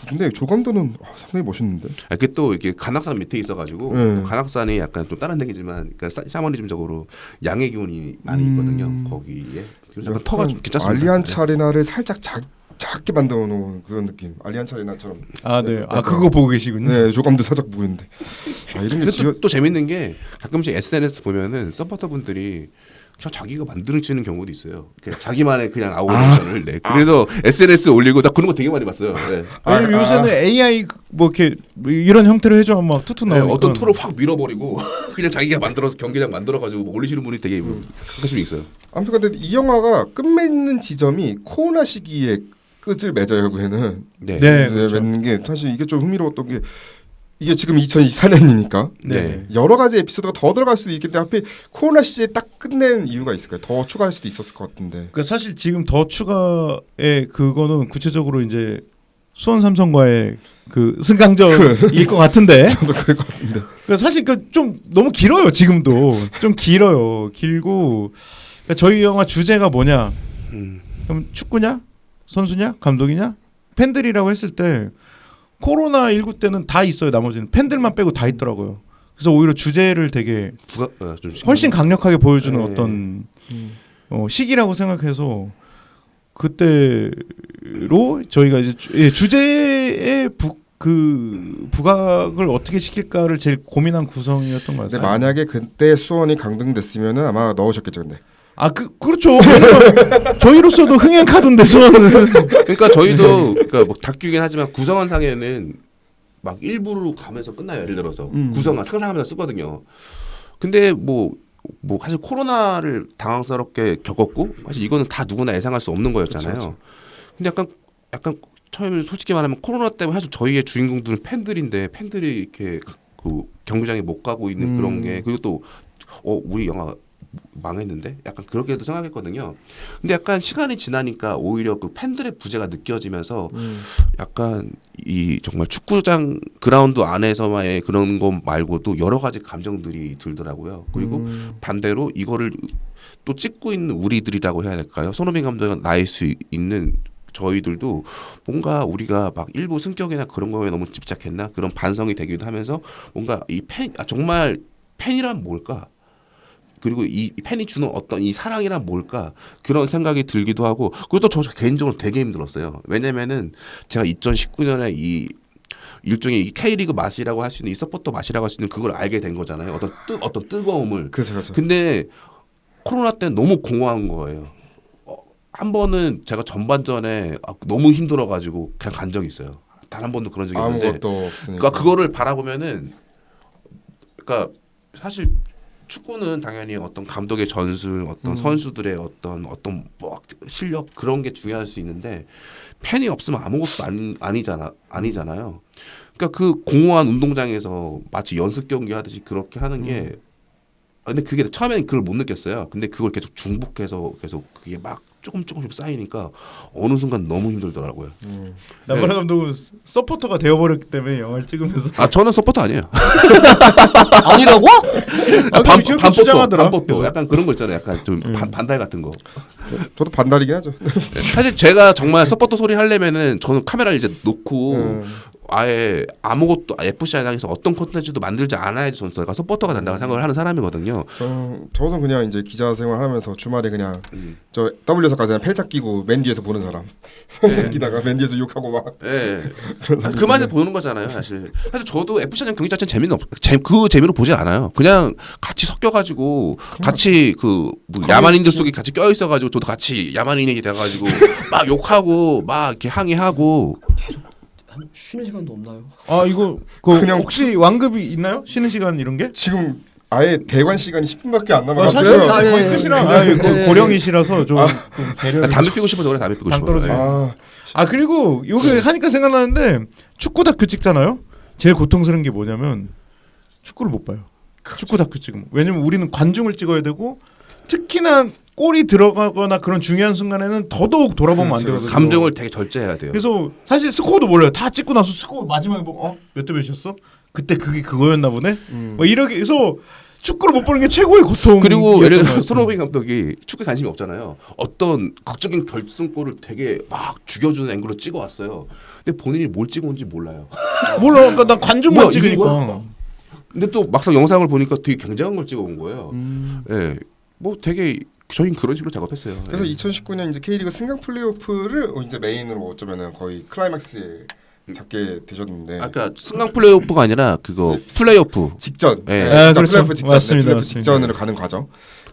근데 조감도는 상당히 멋있는데. 그게 또 이렇게 관악산 밑에 있어가지고 관악산이 약간 좀 다른 데이지만 그러니까 샤머니즘적으로 양의 기운이 많이 있거든요. 거기에 그래서 약간 터가 좀 괜찮습니다. 알리안츠 아레나를 살짝 작게 만들어 놓은 그런 느낌. 알리안츠 아레나처럼. 네. 그거 보고 계시군요. 네, 조감도 살짝 보고 있는데. 이런 게 또 재밌는 게 가끔씩 SNS 보면은 서포터분들이 그냥 자기가 만들어지는 경우도 있어요. 그냥 자기만의 그냥 아우레이션을 내. 그래서 SNS 올리고 나 그런 거 되게 많이 봤어요. 네. 왜냐면 요새는 AI 뭐 이렇게 이런 형태로 해줘 막 툭툭 나오니까. 어떤 토를 확 밀어버리고 그냥 자기가 만들어서 경기장 만들어가지고 뭐 올리시는 분이 되게 가끔씩 있어요. 아무튼 근데 이 영화가 끝맺는 지점이 코로나 시기에 끝을 맺어요. 결국에는. 네. 그렇죠. 맺는 게 사실 이게 좀 흥미로웠던 게 이게 지금 2024년이니까 네. 여러 가지 에피소드가 더 들어갈 수도 있겠는데 하필 코로나 시기에 딱 끝낸 이유가 있을까요? 더 추가할 수도 있었을 것 같은데. 그러니까 사실 지금 더 추가의 그거는 구체적으로 이제 수원 삼성과의 그 승강전일 것 같은데. 저도 그럴 것 같은데. 그러니까 사실 좀 너무 길어요. 지금도 좀 길어요. 길고 그러니까 저희 영화 주제가 뭐냐? 그럼 축구냐? 선수냐? 감독이냐? 팬들이라고 했을 때 코로나19 때는 다 있어요. 나머지는 팬들만 빼고 다 있더라고요. 그래서 오히려 주제를 되게 좀 훨씬 강력하게 보여주는 네. 어떤 시기라고 생각해서 그때로 저희가 이제 주제의 부각을 어떻게 시킬까를 제일 고민한 구성이었던 것 근데 같아요. 만약에 그때 수원이 강등됐으면은 아마 넣으셨겠죠, 근데. 그렇죠. 저희로서도 흥행 카드인데 수원은. 그러니까 저희도 그러니까 뭐 다큐긴 하지만 구성원상에는 막 일부로 가면서 끝나요. 예를 들어서 구성만 상상하면서 쓰거든요. 근데 뭐 사실 코로나를 당황스럽게 겪었고 사실 이거는 다 누구나 예상할 수 없는 거였잖아요. 그렇죠. 근데 약간 처음에 솔직히 말하면 코로나 때문에 사실 저희의 주인공들은 팬들인데 팬들이 이렇게 그 경기장에 못 가고 있는 그런 게 그리고 또 우리 영화 망했는데 약간 그렇게도 생각했거든요. 근데 약간 시간이 지나니까 오히려 그 팬들의 부재가 느껴지면서 약간 이 정말 축구장 그라운드 안에서만의 그런 것 말고도 여러 가지 감정들이 들더라고요. 그리고 반대로 이거를 또 찍고 있는 우리들이라고 해야 될까요? 손흥민 감독은 나일 수 있는 저희들도 뭔가 우리가 막 일부 승격이나 그런 거에 너무 집착했나 그런 반성이 되기도 하면서 뭔가 이 정말 팬이란 뭘까? 그리고 이 팬이 주는 어떤 이 사랑이란 뭘까 그런 생각이 들기도 하고 그리고 또 저 개인적으로 되게 힘들었어요. 왜냐면은 제가 2019년에 이 일종의 이 K리그 맛이라고 할 수 있는 이 서포터 맛이라고 할 수 있는 그걸 알게 된 거잖아요. 어떤 뜨거움을. 그렇죠. 근데 코로나 때는 너무 공허한 거예요. 한 번은 제가 전반전에 너무 힘들어가지고 그냥 간 적이 있어요. 단 한 번도 그런 적이 없는데. 아무것도 없으니까. 그러니까 그거를 바라보면은, 그러니까 사실 축구는 당연히 어떤 감독의 전술, 어떤 선수들의 어떤 뭐 실력 그런 게 중요할 수 있는데 팬이 없으면 아무것도 아니잖아요. 그러니까 그 공허한 운동장에서 마치 연습 경기 하듯이 그렇게 하는 게. 근데 그게 처음에는 그걸 못 느꼈어요. 근데 그걸 계속 중복해서 계속 그게 막 조금씩 쌓이니까 어느 순간 너무 힘들더라고요. 남바라 감독은 서포터가 되어버렸기 때문에 영화를 찍으면서 저는 서포터 아니에요. 아니라고? 그렇게 주장하더라. 반포도 약간 그런 거 있잖아요. 약간 좀 반달 같은 거. 저도 반달이긴 하죠. 사실 제가 정말 서포터 소리 하려면은 저는 카메라를 이제 놓고 아예 아무것도 FC 안양에서 어떤 콘텐츠도 만들지 않아야지 저는 서포터가 된다고 생각을 하는 사람이거든요. 저는 그냥 이제 기자 생활하면서 주말에 그냥 저 W석까지 그냥 펠짝 끼고 맨 뒤에서 보는 사람. 펠짝 끼다가 맨 뒤에서 욕하고 막. 예. 그 맛에 보는 거잖아요, 사실. 사실 저도 FC 안양 경기 자체는 재미는 그 재미로 보지 않아요. 그냥 같이 섞여가지고 같이 뭐 야만인들 속에 같이 껴 있어가지고 저도 같이 야만인이 돼가지고 막 욕하고 막 이렇게 항의하고. 쉬는 시간도 없나요? 이거 그냥 혹시 완급이 있나요? 쉬는 시간 이런 게? 지금 아예 대관 시간이 10분밖에 안 사실 남아가지고 거의 끝이라 고령이시라서 좀 배려를 담배 피고 싶어서 그래. 담배 피고 당 싶어서. 떨어져요. 그리고 요게 하니까 생각나는데 축구 다큐 찍잖아요. 제일 고통스러운 게 뭐냐면 축구를 못 봐요. 축구 다큐 찍으면. 왜냐면 우리는 관중을 찍어야 되고 특히나 골이 들어가거나 그런 중요한 순간에는 더더욱 돌아보면 안 되거든요. 감정을 되게 절제해야 돼요. 그래서 사실 스코어도 몰라요. 다 찍고 나서 스코어 마지막에 보고 몇 대 몇이었어? 그때 그게 그거였나 보네. 뭐 이렇게 해서 축구를 못 보는 게 최고의 고통. 그리고 예를 들어 손흥민 감독이 축구에 관심이 없잖아요. 어떤 극적인 결승골을 되게 막 죽여주는 앵글로 찍어왔어요. 근데 본인이 뭘 찍어온지 몰라요. 몰라. 그러니까 난 관중만 찍으니까. 근데 또 막상 영상을 보니까 되게 굉장한 걸 찍어온 거예요. 예, 뭐 되게 저희는 그런 식으로 작업했어요. 그래서 예. 2019년 이제 K리그 승강 플레이오프를 이제 메인으로 어쩌면은 거의 클라이막스에 잡게 되셨는데. 아까 승강 플레이오프가 아니라 그거 플레이오프 직전. 예. 직전 그렇죠. 플레이오프 직전. 맞습니다. 플레이오프 맞습니다. 직전으로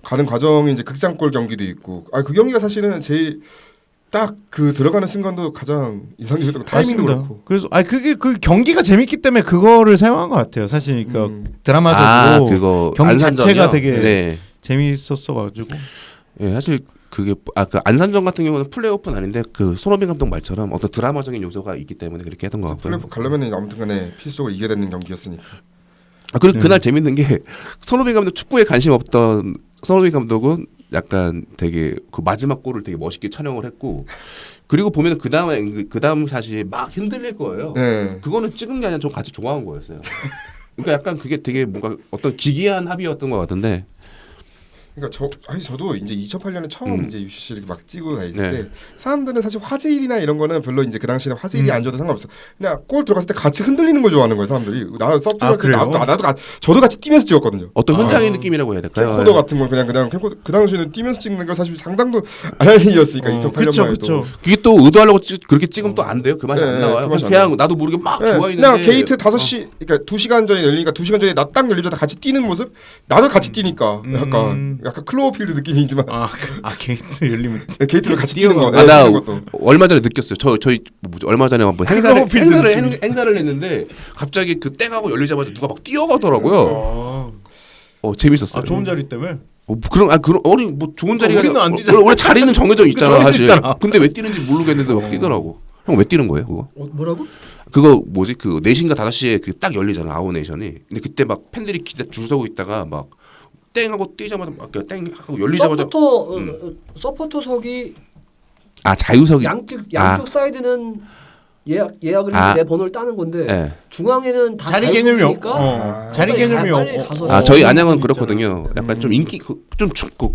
가는 과정이 이제 극장골 경기도 있고. 그 경기가 사실은 제일 딱 그 들어가는 순간도 가장 인상적이었던 거, 타이밍도 맞습니다. 그렇고. 그래서 그게 그 경기가 재밌기 때문에 그거를 사용한 것 같아요. 사실 그러니까 드라마적으로 그거 경기 안산전이요? 자체가 되게 네. 재밌었어가지고. 예, 사실 그게 그 안산전 같은 경우는 플레이오프는 아닌데 그 손흥민 감독 말처럼 어떤 드라마적인 요소가 있기 때문에 그렇게 했던 것 같고요. 플레이오프 가려면은 아무튼간에 필수적으로 이겨야 되는 경기였으니까. 그리고 그날 재밌는 게 손흥민 감독 축구에 관심 없던 손흥민 감독은 약간 되게 그 마지막 골을 되게 멋있게 촬영을 했고 그리고 보면 그 다음 샷이 막 흔들릴 거예요. 네. 그거는 찍은 게 아니라 저 같이 좋아한 거였어요. 그러니까 약간 그게 되게 뭔가 어떤 기괴한 합의였던 것 같은데. 그러니까 저도 이제 2008년에 처음 이제 UCC를 막 찍고 다녔을 네. 때 사람들은 사실 화제일이나 이런 거는 별로 이제 그 당시에는 화제일이 안 줘도 상관없어. 그냥 골 들어갔을 때 같이 흔들리는 걸 좋아하는 거예요 사람들이. 나 서브할 때 저도 같이 뛰면서 찍었거든요. 어떤 현장의 느낌이라고 해야 될까요? 캠코더 같은 건 그냥 캠코더 그 당시에는 뛰면서 찍는 거 사실 상당도 안 할 일이었으니까 2008년만 해도. 그게 또 의도하려고 그렇게 찍으면 또 안 돼요. 그 맛이 안 나와요. 그 맛이 그냥 안 나도 모르게 막 네, 좋아했는데 그냥 게이트 5시 그러니까 2시간 전에 열리니까 2시간 전에 나 딱 열리자마자 같이 뛰는 모습 나도 같이 뛰니까 약간 클로어필드 느낌이지만 게이트 열리면 게이트를 같이 뛰는 거. 나 것도. 얼마 전에 느꼈어요. 저희 얼마 전에 한번 행사를 했는데 갑자기 그 땡하고 열리자마자 누가 막 뛰어가더라고요. 재밌었어요. 좋은 자리 때문에. 그런 뭐 좋은 자리가 우리는 안 뛰잖아. 원래 자리는 정해져 있잖아 정해져 사실. 있잖아. 근데 왜 뛰는지 모르겠는데 막 뛰더라고. 형 왜 뛰는 거예요 그거? 뭐라고? 그거 뭐지 그 4시인가 5시에 그 딱 열리잖아 아웃네이션이. 근데 그때 막 팬들이 줄 서고 있다가 막 땡하고 뛰자마자 막 땡하고 열리자마자 서포터석이 자유석이 양쪽 사이드는 예약을 해서 내 번호를 따는 건데 네. 중앙에는 다 자리 개념이 없으니까 자리 개념이 빨리 없. 가서 아 저희 그런 안양은 부분 그렇거든요. 약간 좀 인기 그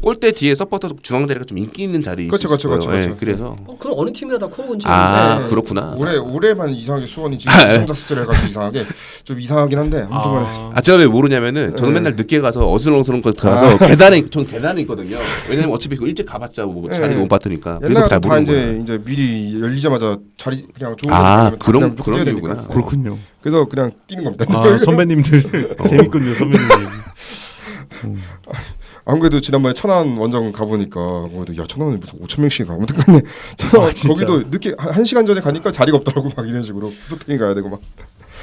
골대 뒤에 서포터 중앙 자리가 좀 인기 있는 자리 그렇죠, 그렇죠, 있어요. 그렇죠, 그렇죠. 예, 그래서 그럼 어느 팀이나 다 코어 근처에 아 있는데 그렇구나. 올해만 이상하게 수원이 지금 시청자 숫자를 해가지고 이상하게 좀 이상하긴 한데 아무튼 아 제가 왜 모르냐면은 저는 맨날 늦게 가서 어슬렁슬렁 가서 전 계단에 있거든요. 왜냐면 어차피 그 일찍 가봤자 뭐 자리가 못 받으니까 그래서 잘 옛날에 다 모르는 거예요. 이제 미리 열리자마자 자리 그냥 좋은 아, 거 그런 뛰어야 되니까. 이유구나. 그렇군요. 그래서 그냥 뛰는 겁니다. 아 선배님들 재밌군요 선배님. 안 그래도 지난번에 천안 원정 가보니까 거기도 야 천안에 무슨 5천 명씩 가. 아무튼 근데 거기도 늦게 1시간 전에 가니까 자리가 없더라고 막 이런 식으로 구석탱이 가야 되고 막.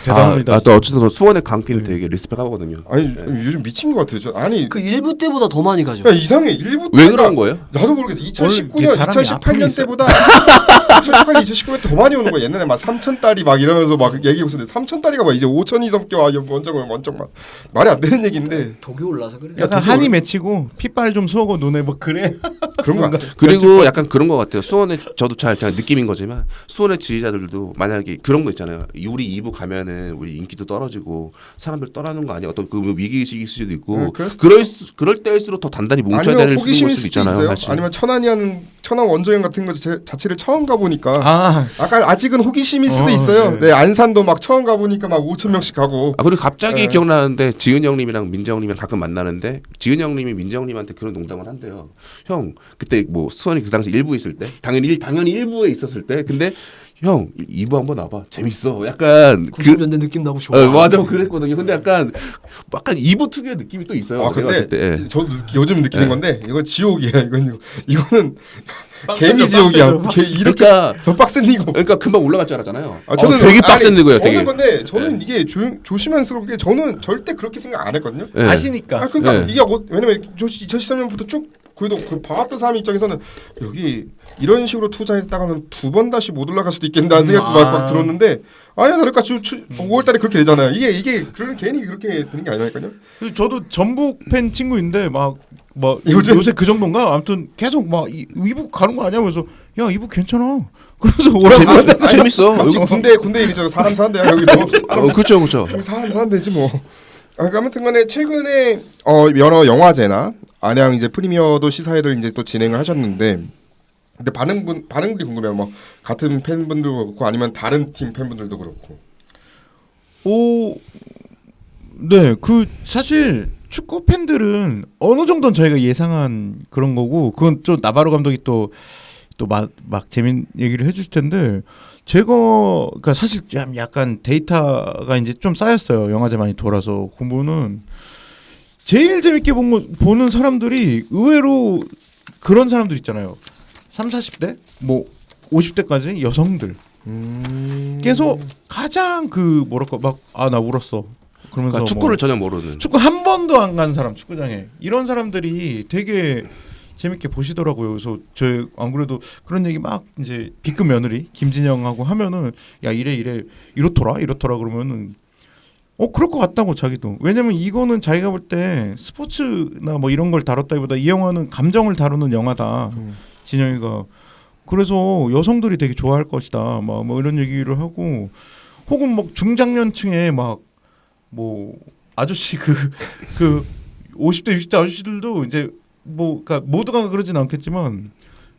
대단합니다. 또 어쨌든 저 수원의 강길을 되게 리스펙하거든요. 아니 요즘 미친 것 같아요. 아니 그 일부 때보다 더 많이 가죠. 야, 이상해. 일부 왜 때가 그런 거예요? 나도 모르겠어. 이게 2019년, 사람이 2018년 때보다 2018년, 2019년 더 많이 오는 거야. 옛날에 막 3,000달이 막 이러면서 막 얘기하고 있었는데 3,000달이가 막 이제 5,000이 넘게 와. 원정 막 말이 안 되는 얘기인데 독이 올라서 그래. 약간 되게 한이 맺히고 핏발 좀 쏘고 눈에 뭐 그래. 그런 거 같아. 그리고 약간 그런 것 같아요. 수원에 저도 잘 그냥 느낌인 거지만 수원의 지지자들도 만약에 그런 거 있잖아요. 우리 2부 가면은 우리 인기도 떨어지고 사람들 떠나는 거 아니야? 어떤 그 위기 의식일 수도 있고 그럴 때일수록 더 단단히 뭉쳐야 아니면 될 호기심일 수도 있잖아요. 있어요. 사실. 아니면 천안 원정형 같은 거 자체를 처음 가보니까 아 약간 아직은 호기심일 수도 있어요. 네. 네, 안산도 막 처음 가보니까 막 5천 명씩 가고. 아 그리고 갑자기 네. 기억나는데 지은 형님이랑 민재 형님이랑 가끔 만나는데 지은 형님이 민재 형님한테 그런 농담을 한대요. 형 그때 뭐 수원이 그 당시 1부에 있을 때 당연히 1부에 있었을 때 근데 형 2부 한번 와봐 재밌어. 약간 90년대 느낌 나고 좋아. 맞아 그랬거든요. 근데 약간 2부 특유의 느낌이 또 있어요. 아 제가 근데 봤을 때. 예. 저도 요즘 느끼는 네. 건데 이거 지옥이야. 이거는 빡세죠, 개미 지옥이야. 빡세죠, 이렇게 그러니까 더 빡센 이고. 그러니까 금방 올라갈 줄 알았잖아요. 저는 되게 빡센 거예요. 되게. 어느 건데 저는 이게 조심스럽게 저는 절대 그렇게 생각 안 했거든요. 예. 아시니까. 아 그러니까 네. 이게 왜냐면 2013년부터 쭉 그래도 그 봐왔던 사람 입장에서는 여기 이런 식으로 투자했다가는 2번 다시 못 올라갈 수도 있겠다는 생각도 막 들었는데 아니야 그러니까 5월달에 그렇게 되잖아요. 이게 그런 괜히 그렇게 되는 게 아니라니까요. 저도 전북 팬 친구인데 막 요즘- 요새 그 정도인가 아무튼 계속 막 이북 가는 거 아니야 그래서 야 이북 괜찮아. 그래서 오라고 재밌어. 마치 군대 얘기죠. 사람 사는데 여기도 그렇죠, 그렇죠. 사람 사는 데지 뭐. 아무튼간에 최근에 여러 영화제나 안양 이제 프리미어도 시사회를 이제 또 진행을 하셨는데, 근데 반응들이 궁금해요. 뭐 같은 팬분들도 그렇고 아니면 다른 팀 팬분들도 그렇고. 네, 그 사실 축구 팬들은 어느 정도는 저희가 예상한 그런 거고, 그건 좀 나바로 감독이 또 막 재밌는 얘기를 해주실 텐데, 제가 그러니까 사실 약간 데이터가 이제 좀 쌓였어요. 영화제 많이 돌아서 공부는 제일 재밌게 보는 사람들이 의외로 그런 사람들 있잖아요. 3, 40대, 뭐 50대까지 여성들. 계속 가장 그 뭐랄까 막 나 울었어. 그러면서 그러니까 축구를 전혀 모르는. 축구 한 번도 안 간 사람 축구장에 이런 사람들이 되게 재밌게 보시더라고요. 그래서 저 안 그래도 그런 얘기 막 이제 B급 며느리 김진영하고 하면은 야 이렇더라 그러면은 그럴 것 같다고 자기도. 왜냐면 이거는 자기가 볼 때 스포츠나 뭐 이런 걸 다뤘다기보다 이 영화는 감정을 다루는 영화다. 진영이가. 그래서 여성들이 되게 좋아할 것이다. 막 뭐 이런 얘기를 하고 혹은 뭐 중장년층에 막 뭐 아저씨 그 50대 60대 아저씨들도 이제 뭐 그러니까 모두가 그러진 않겠지만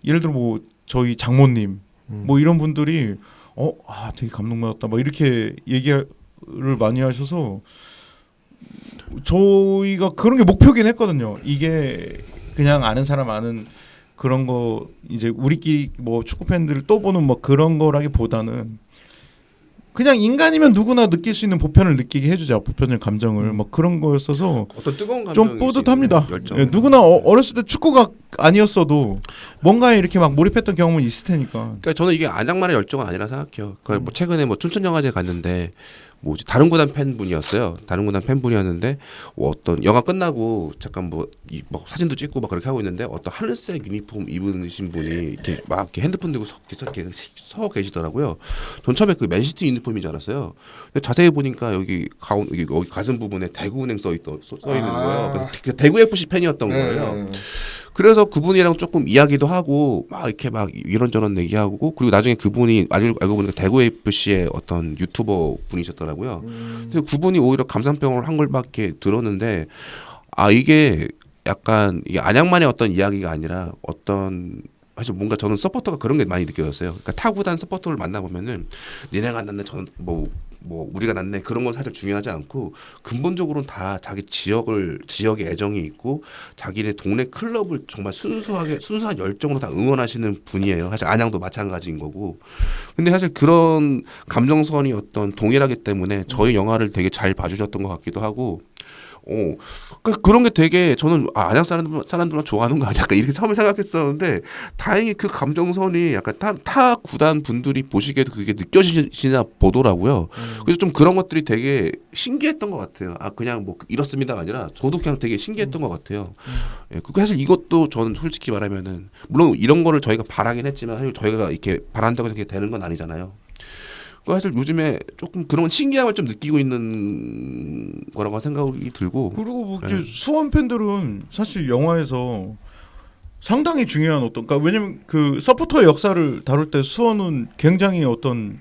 예를 들어 뭐 저희 장모님 뭐 이런 분들이 되게 감동받았다 막 이렇게 얘기를 많이 하셔서 저희가 그런 게 목표긴 했거든요. 이게 그냥 아는 사람 아는 그런 거 이제 우리끼리 뭐 축구 팬들을 또 보는 뭐 그런 거라기보다는 그냥 인간이면 누구나 느낄 수 있는 보편을 느끼게 해주자. 보편적 감정을 막 그런 거였어서 어떤 뜨거운 감정이 좀 뿌듯합니다. 열정. 예, 누구나 어렸을 때 축구가 아니었어도 뭔가에 이렇게 막 몰입했던 경험은 있을 테니까. 그러니까 저는 이게 안양만의 열정은 아니라 생각해요. 뭐 최근에 뭐 춘천영화제 갔는데 뭐지 다른 구단 팬분이었어요. 다른 구단 팬분이었는데 어떤 영화 끝나고 잠깐 뭐 사진도 찍고 막 그렇게 하고 있는데 어떤 하늘색 유니폼 입으신 분이 이렇게 막 이렇게 핸드폰 들고 서 계시더라고요. 전 처음에 그 맨시티 유니폼인 줄 알았어요. 근데 자세히 보니까 여기 가슴 부분에 대구은행 써 있는 거예요. 그래서 대구 FC 팬이었던 거예요. 그래서 그분이랑 조금 이야기도 하고 막 이렇게 막 이런저런 얘기하고 그리고 나중에 그분이 알고 보니까 대구 FC의 어떤 유튜버 분이셨더라고요. 그래서 그분이 오히려 감상평을 한 걸밖에 들었는데 이게 약간 이게 안양만의 어떤 이야기가 아니라 어떤 사실 뭔가 저는 서포터가 그런 게 많이 느껴졌어요. 그러니까 타구단 서포터를 만나 보면은 니네가 낫네 저는 뭐 우리가 낫네 그런 건 사실 중요하지 않고 근본적으로는 다 자기 지역에 애정이 있고 자기네 동네 클럽을 정말 순수한 열정으로 다 응원하시는 분이에요. 사실 안양도 마찬가지인 거고. 근데 사실 그런 감정선이 어떤 동일하기 때문에 저희 영화를 되게 잘 봐주셨던 것 같기도 하고. 그런 게 되게 저는 안양 사람들만 좋아하는 거 아니야? 약간 이렇게 처음에 생각했었는데 다행히 그 감정선이 약간 타 구단 분들이 보시기에도 그게 느껴지시나 보더라고요. 그래서 좀 그런 것들이 되게 신기했던 것 같아요. 그냥 뭐 이렇습니다가 아니라 저도 그냥 되게 신기했던 것 같아요. 예, 사실 이것도 저는 솔직히 말하면은 물론 이런 거를 저희가 바라긴 했지만 사실 저희가 이렇게 바란다고 해서 그게 되는 건 아니잖아요. 사실 요즘에 조금 그런 신기함을 좀 느끼고 있는 거라고 생각이 들고 그리고 뭐 네. 수원 팬들은 사실 영화에서 상당히 중요한 그러니까 왜냐면 그 서포터의 역사를 다룰 때 수원은 굉장히 어떤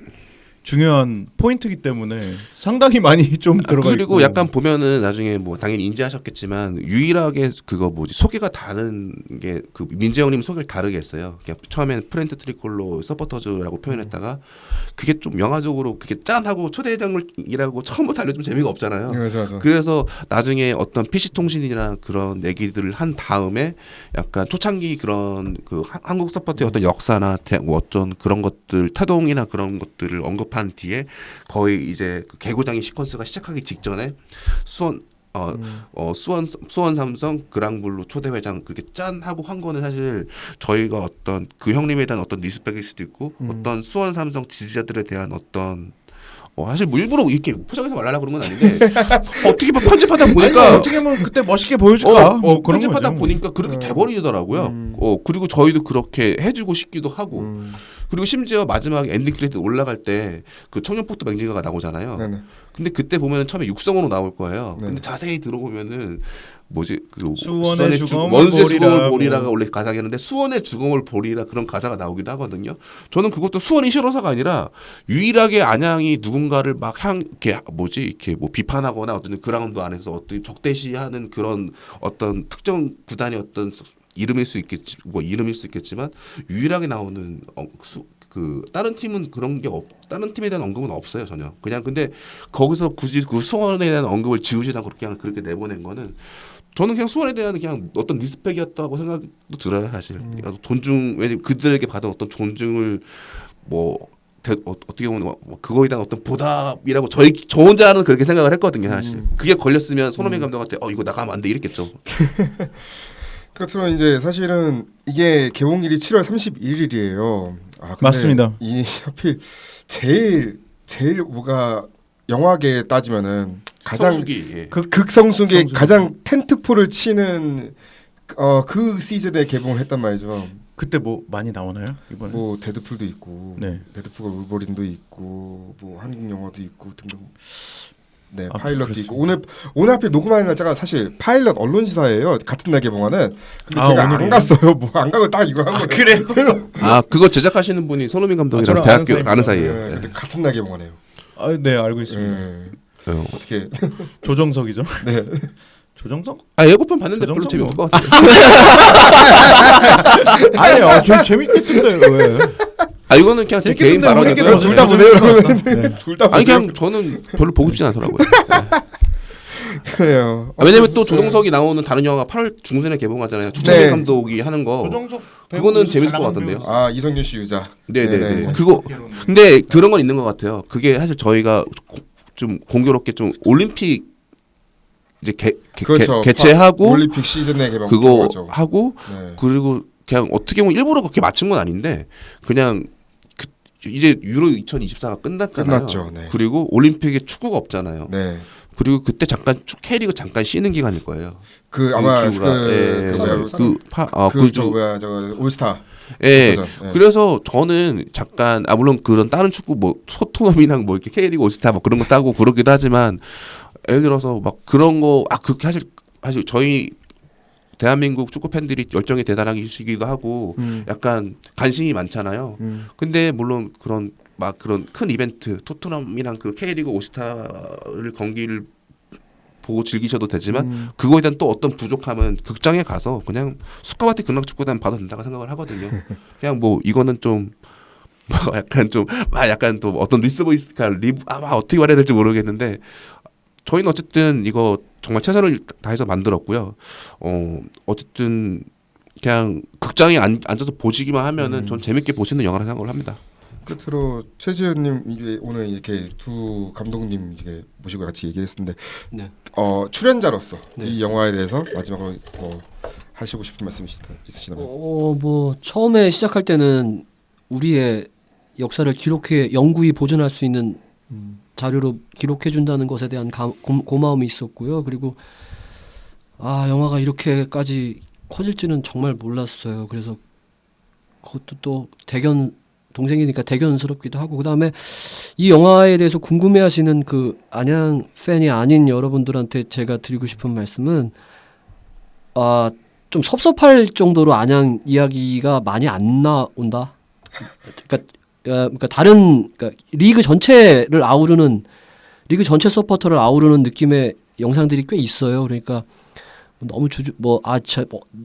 중요한 포인트이기 때문에 상당히 많이 좀 들어가 그리고 있고. 약간 보면은 나중에 뭐 당연히 인지하셨겠지만 유일하게 그거 소개가 다른 게 그 민재형님 소개를 다르게 했어요. 그냥 처음에는 프렌트 트리콜로 서포터즈라고 표현했다가 그게 좀 영화적으로 그게 짠하고 초대장이라고 처음부터 알려주면 재미가 없잖아요. 맞아. 그래서 나중에 어떤 PC 통신이나 그런 얘기들을 한 다음에 약간 초창기 그런 그 한국 서포터의 어떤 역사나 뭐 어떤 그런 것들 태동이나 그런 것들을 언급한 뒤에 거의 이제 그 개구장이 시퀀스가 시작하기 직전에 수원 삼성 그랑블루 초대회장 그렇게 짠 하고 한 거는 사실 저희가 어떤 그 형님에 대한 어떤 리스펙일 수도 있고 어떤 수원 삼성 지지자들에 대한 어떤 사실 뭐 일부러 이렇게 포장해서 말하려고 그런 건 아닌데 어떻게 뭐 편집하다 보니까 어떻게 보면 그때 멋있게 보여줄까 뭐 그런 편집하다 거죠. 보니까 그렇게 돼버리더라고요. 그리고 저희도 그렇게 해주고 싶기도 하고 그리고 심지어 마지막에 엔딩 크레딧 올라갈 때 그 청년포트 맹지가가 나오잖아요. 네네. 근데 그때 보면은 처음에 육성으로 나올 거예요. 네. 근데 자세히 들어보면은 뭐지 그 수원의 죽음을 원수의 보리라, 죽음을 보리라가 원래 가사였는데 수원의 죽음을 보리라 그런 가사가 나오기도 하거든요. 저는 그것도 수원이 싫어서가 아니라 유일하게 안양이 누군가를 막 이렇게 뭐 비판하거나 어떤 그라운드 안에서 어떤 적대시하는 그런 어떤 특정 구단의 어떤 이름일 수 있겠지만 유일하게 나오는 그 다른 팀은 그런 게 다른 팀에 대한 언급은 없어요 전혀. 그냥 근데 거기서 굳이 그 수원에 대한 언급을 지우지 않고 그냥 그렇게 내보낸 거는 저는 그냥 수원에 대한 그냥 어떤 리스펙이었다고 생각도 들어요 사실. 존중 왜냐면 그들에게 받은 어떤 존중을 어떻게 보면 그거에 대한 어떤 보답이라고 저 혼자는 그렇게 생각을 했거든요 사실. 그게 걸렸으면 손흥민 감독한테 이거 나가면 안 돼 이랬겠죠. 그렇지만 이제 사실은 이게 개봉일이 7월 31일이에요. 근데 맞습니다. 이 하필 제일 뭐가 영화계에 따지면은 가장 성수기, 예. 극성수기에 가장 텐트폴을 치는 그 시즌에 개봉을 했단 말이죠. 그때 뭐 많이 나오나요 이번에? 뭐 데드풀도 있고, 네. 데드풀과 울버린도 있고, 뭐 한국 영화도 있고 등등. 네, 아, 파일럿도 그렇습니다. 있고 오늘 하필 녹음하는 날짜가 사실 파일럿 언론시사예요. 같은 날 개봉하는. 근데 아, 제가 안 오늘이에요? 갔어요. 뭐 안 가고 딱 이거 한 거예요. 그래요? 그거 제작하시는 분이 손흥민 감독이랑 저랑 대학교 아는 사이예요. 네, 근데 같은 날 개봉하네요. 네 알고 있습니다. 네. 네. 어떻게? 조정석이죠. 네. 조정석? 예고편 봤는데 별로 조정석 재미없을 뭐. 것 같아요. 아니요, 재밌겠던데 왜? 이거는 그냥 제 개인 발언이고요. 둘다 보세요, 여러분. 둘 다 보세요. 아니 그냥 저는 별로 보고 싶진 않더라고요. 그래요. 왜냐면 또 조정석이 나오는 다른 영화가 8월 중순에 개봉하잖아요. 추천민 네. 감독이 하는 거. 조정석 그거는 재밌을 것 같던데요. 이성균 씨 유자. 네네네. 그거 근데 그런 건 있는 것 같아요. 그게 사실 저희가 좀 공교롭게 좀 올림픽 이제 그렇죠. 개최하고 올림픽 시즌에 개봉. 그거 거죠. 하고 네. 그리고 그냥 어떻게 보면 일부러 그렇게 맞춘 건 아닌데 그냥 이제 유로 2024가 끝났잖아요. 끝났죠. 네. 그리고 올림픽에 축구가 없잖아요. 네. 그리고 그때 잠깐 K리그 잠깐 쉬는 기간일 거예요. 그 아마 그 올스타. 예. 그거죠. 네. 그래서 저는 잠깐 물론 그런 다른 축구 뭐 소토넘이랑 뭐 이렇게 K리그 올스타 뭐 그런 거 따고 그러기도 하지만 예를 들어서 막 그런 거 그렇게 사실 저희 대한민국 축구 팬들이 열정이 대단하시기도 하고 약간 관심이 많잖아요. 근데 물론 그런 큰 이벤트 토트넘이랑 그 K리그 오스타를 경기를 보고 즐기셔도 되지만 그거에 대한 또 어떤 부족함은 극장에 가서 그냥 스카바티 극락축구단 봐도 된다고 생각을 하거든요. 그냥 뭐 이거는 좀 약간 또 어떤 리스보이스가 어떻게 말해야 될지 모르겠는데 저희는 어쨌든 이거 정말 최선을 다해서 만들었고요. 어쨌든 그냥 극장에 앉아서 보시기만 하면은 전 재밌게 보시는 영화라 생각을 합니다. 끝으로 최지현님 오늘 이렇게 두 감독님 이제 모시고 같이 얘기했는데 네. 출연자로서 네. 이 영화에 대해서 마지막으로 뭐 하시고 싶은 말씀 있으시다면? 뭐 처음에 시작할 때는 우리의 역사를 영구히 보존할 수 있는 자료로 기록해 준다는 것에 대한 고마움이 있었고요. 그리고 영화가 이렇게까지 커질지는 정말 몰랐어요. 그래서 그것도 또 동생이니까 대견스럽기도 하고, 그다음에 이 영화에 대해서 궁금해하시는 그 안양 팬이 아닌 여러분들한테 제가 드리고 싶은 말씀은 좀 섭섭할 정도로 안양 이야기가 많이 안 나온다. 그러니까 다른 리그 전체를 아우르는 리그 전체 서포터를 아우르는 느낌의 영상들이 꽤 있어요. 그러니까 너무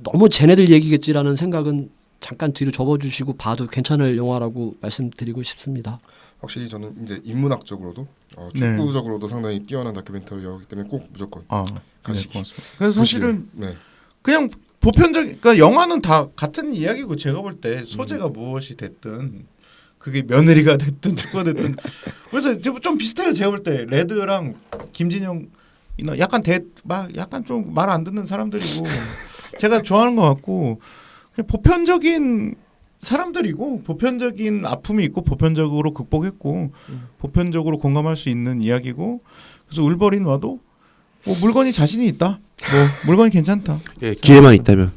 너무 쟤네들 얘기겠지라는 생각은 잠깐 뒤로 접어주시고 봐도 괜찮을 영화라고 말씀드리고 싶습니다. 확실히 저는 이제 인문학적으로도 축구적으로도 상당히 뛰어난 다큐멘터리이기 때문에 꼭 무조건 가시기. 네, 고맙습니다. 그래서 사실은 네. 그냥 보편적, 그러니까 영화는 다 같은 이야기고 제가 볼 때 소재가 무엇이 됐든 그게 며느리가 됐든 축구가 됐든 그래서 좀 비슷해요. 제가 볼 때 레드랑 김진영이나 약간 좀 말 안 듣는 사람들이고 제가 좋아하는 것 같고 그냥 보편적인 사람들이고 보편적인 아픔이 있고 보편적으로 극복했고 보편적으로 공감할 수 있는 이야기고 그래서 울버린 와도 뭐 물건이 자신이 있다. 뭐 물건이 괜찮다. 예, 기회만 있다면.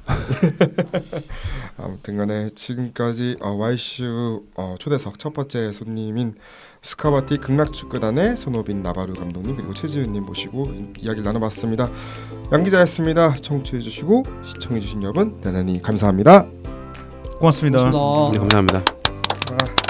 아무튼간에 지금까지 YCU 초대석 첫 번째 손님인 스카바티 극락축구단의 손호빈 나바루 감독님 그리고 최지훈님 모시고 이야기를 나눠봤습니다. 양 기자였습니다. 청취해주시고 시청해주신 여러분 대단히 감사합니다. 고맙습니다. 고맙습니다. 네, 감사합니다. 아.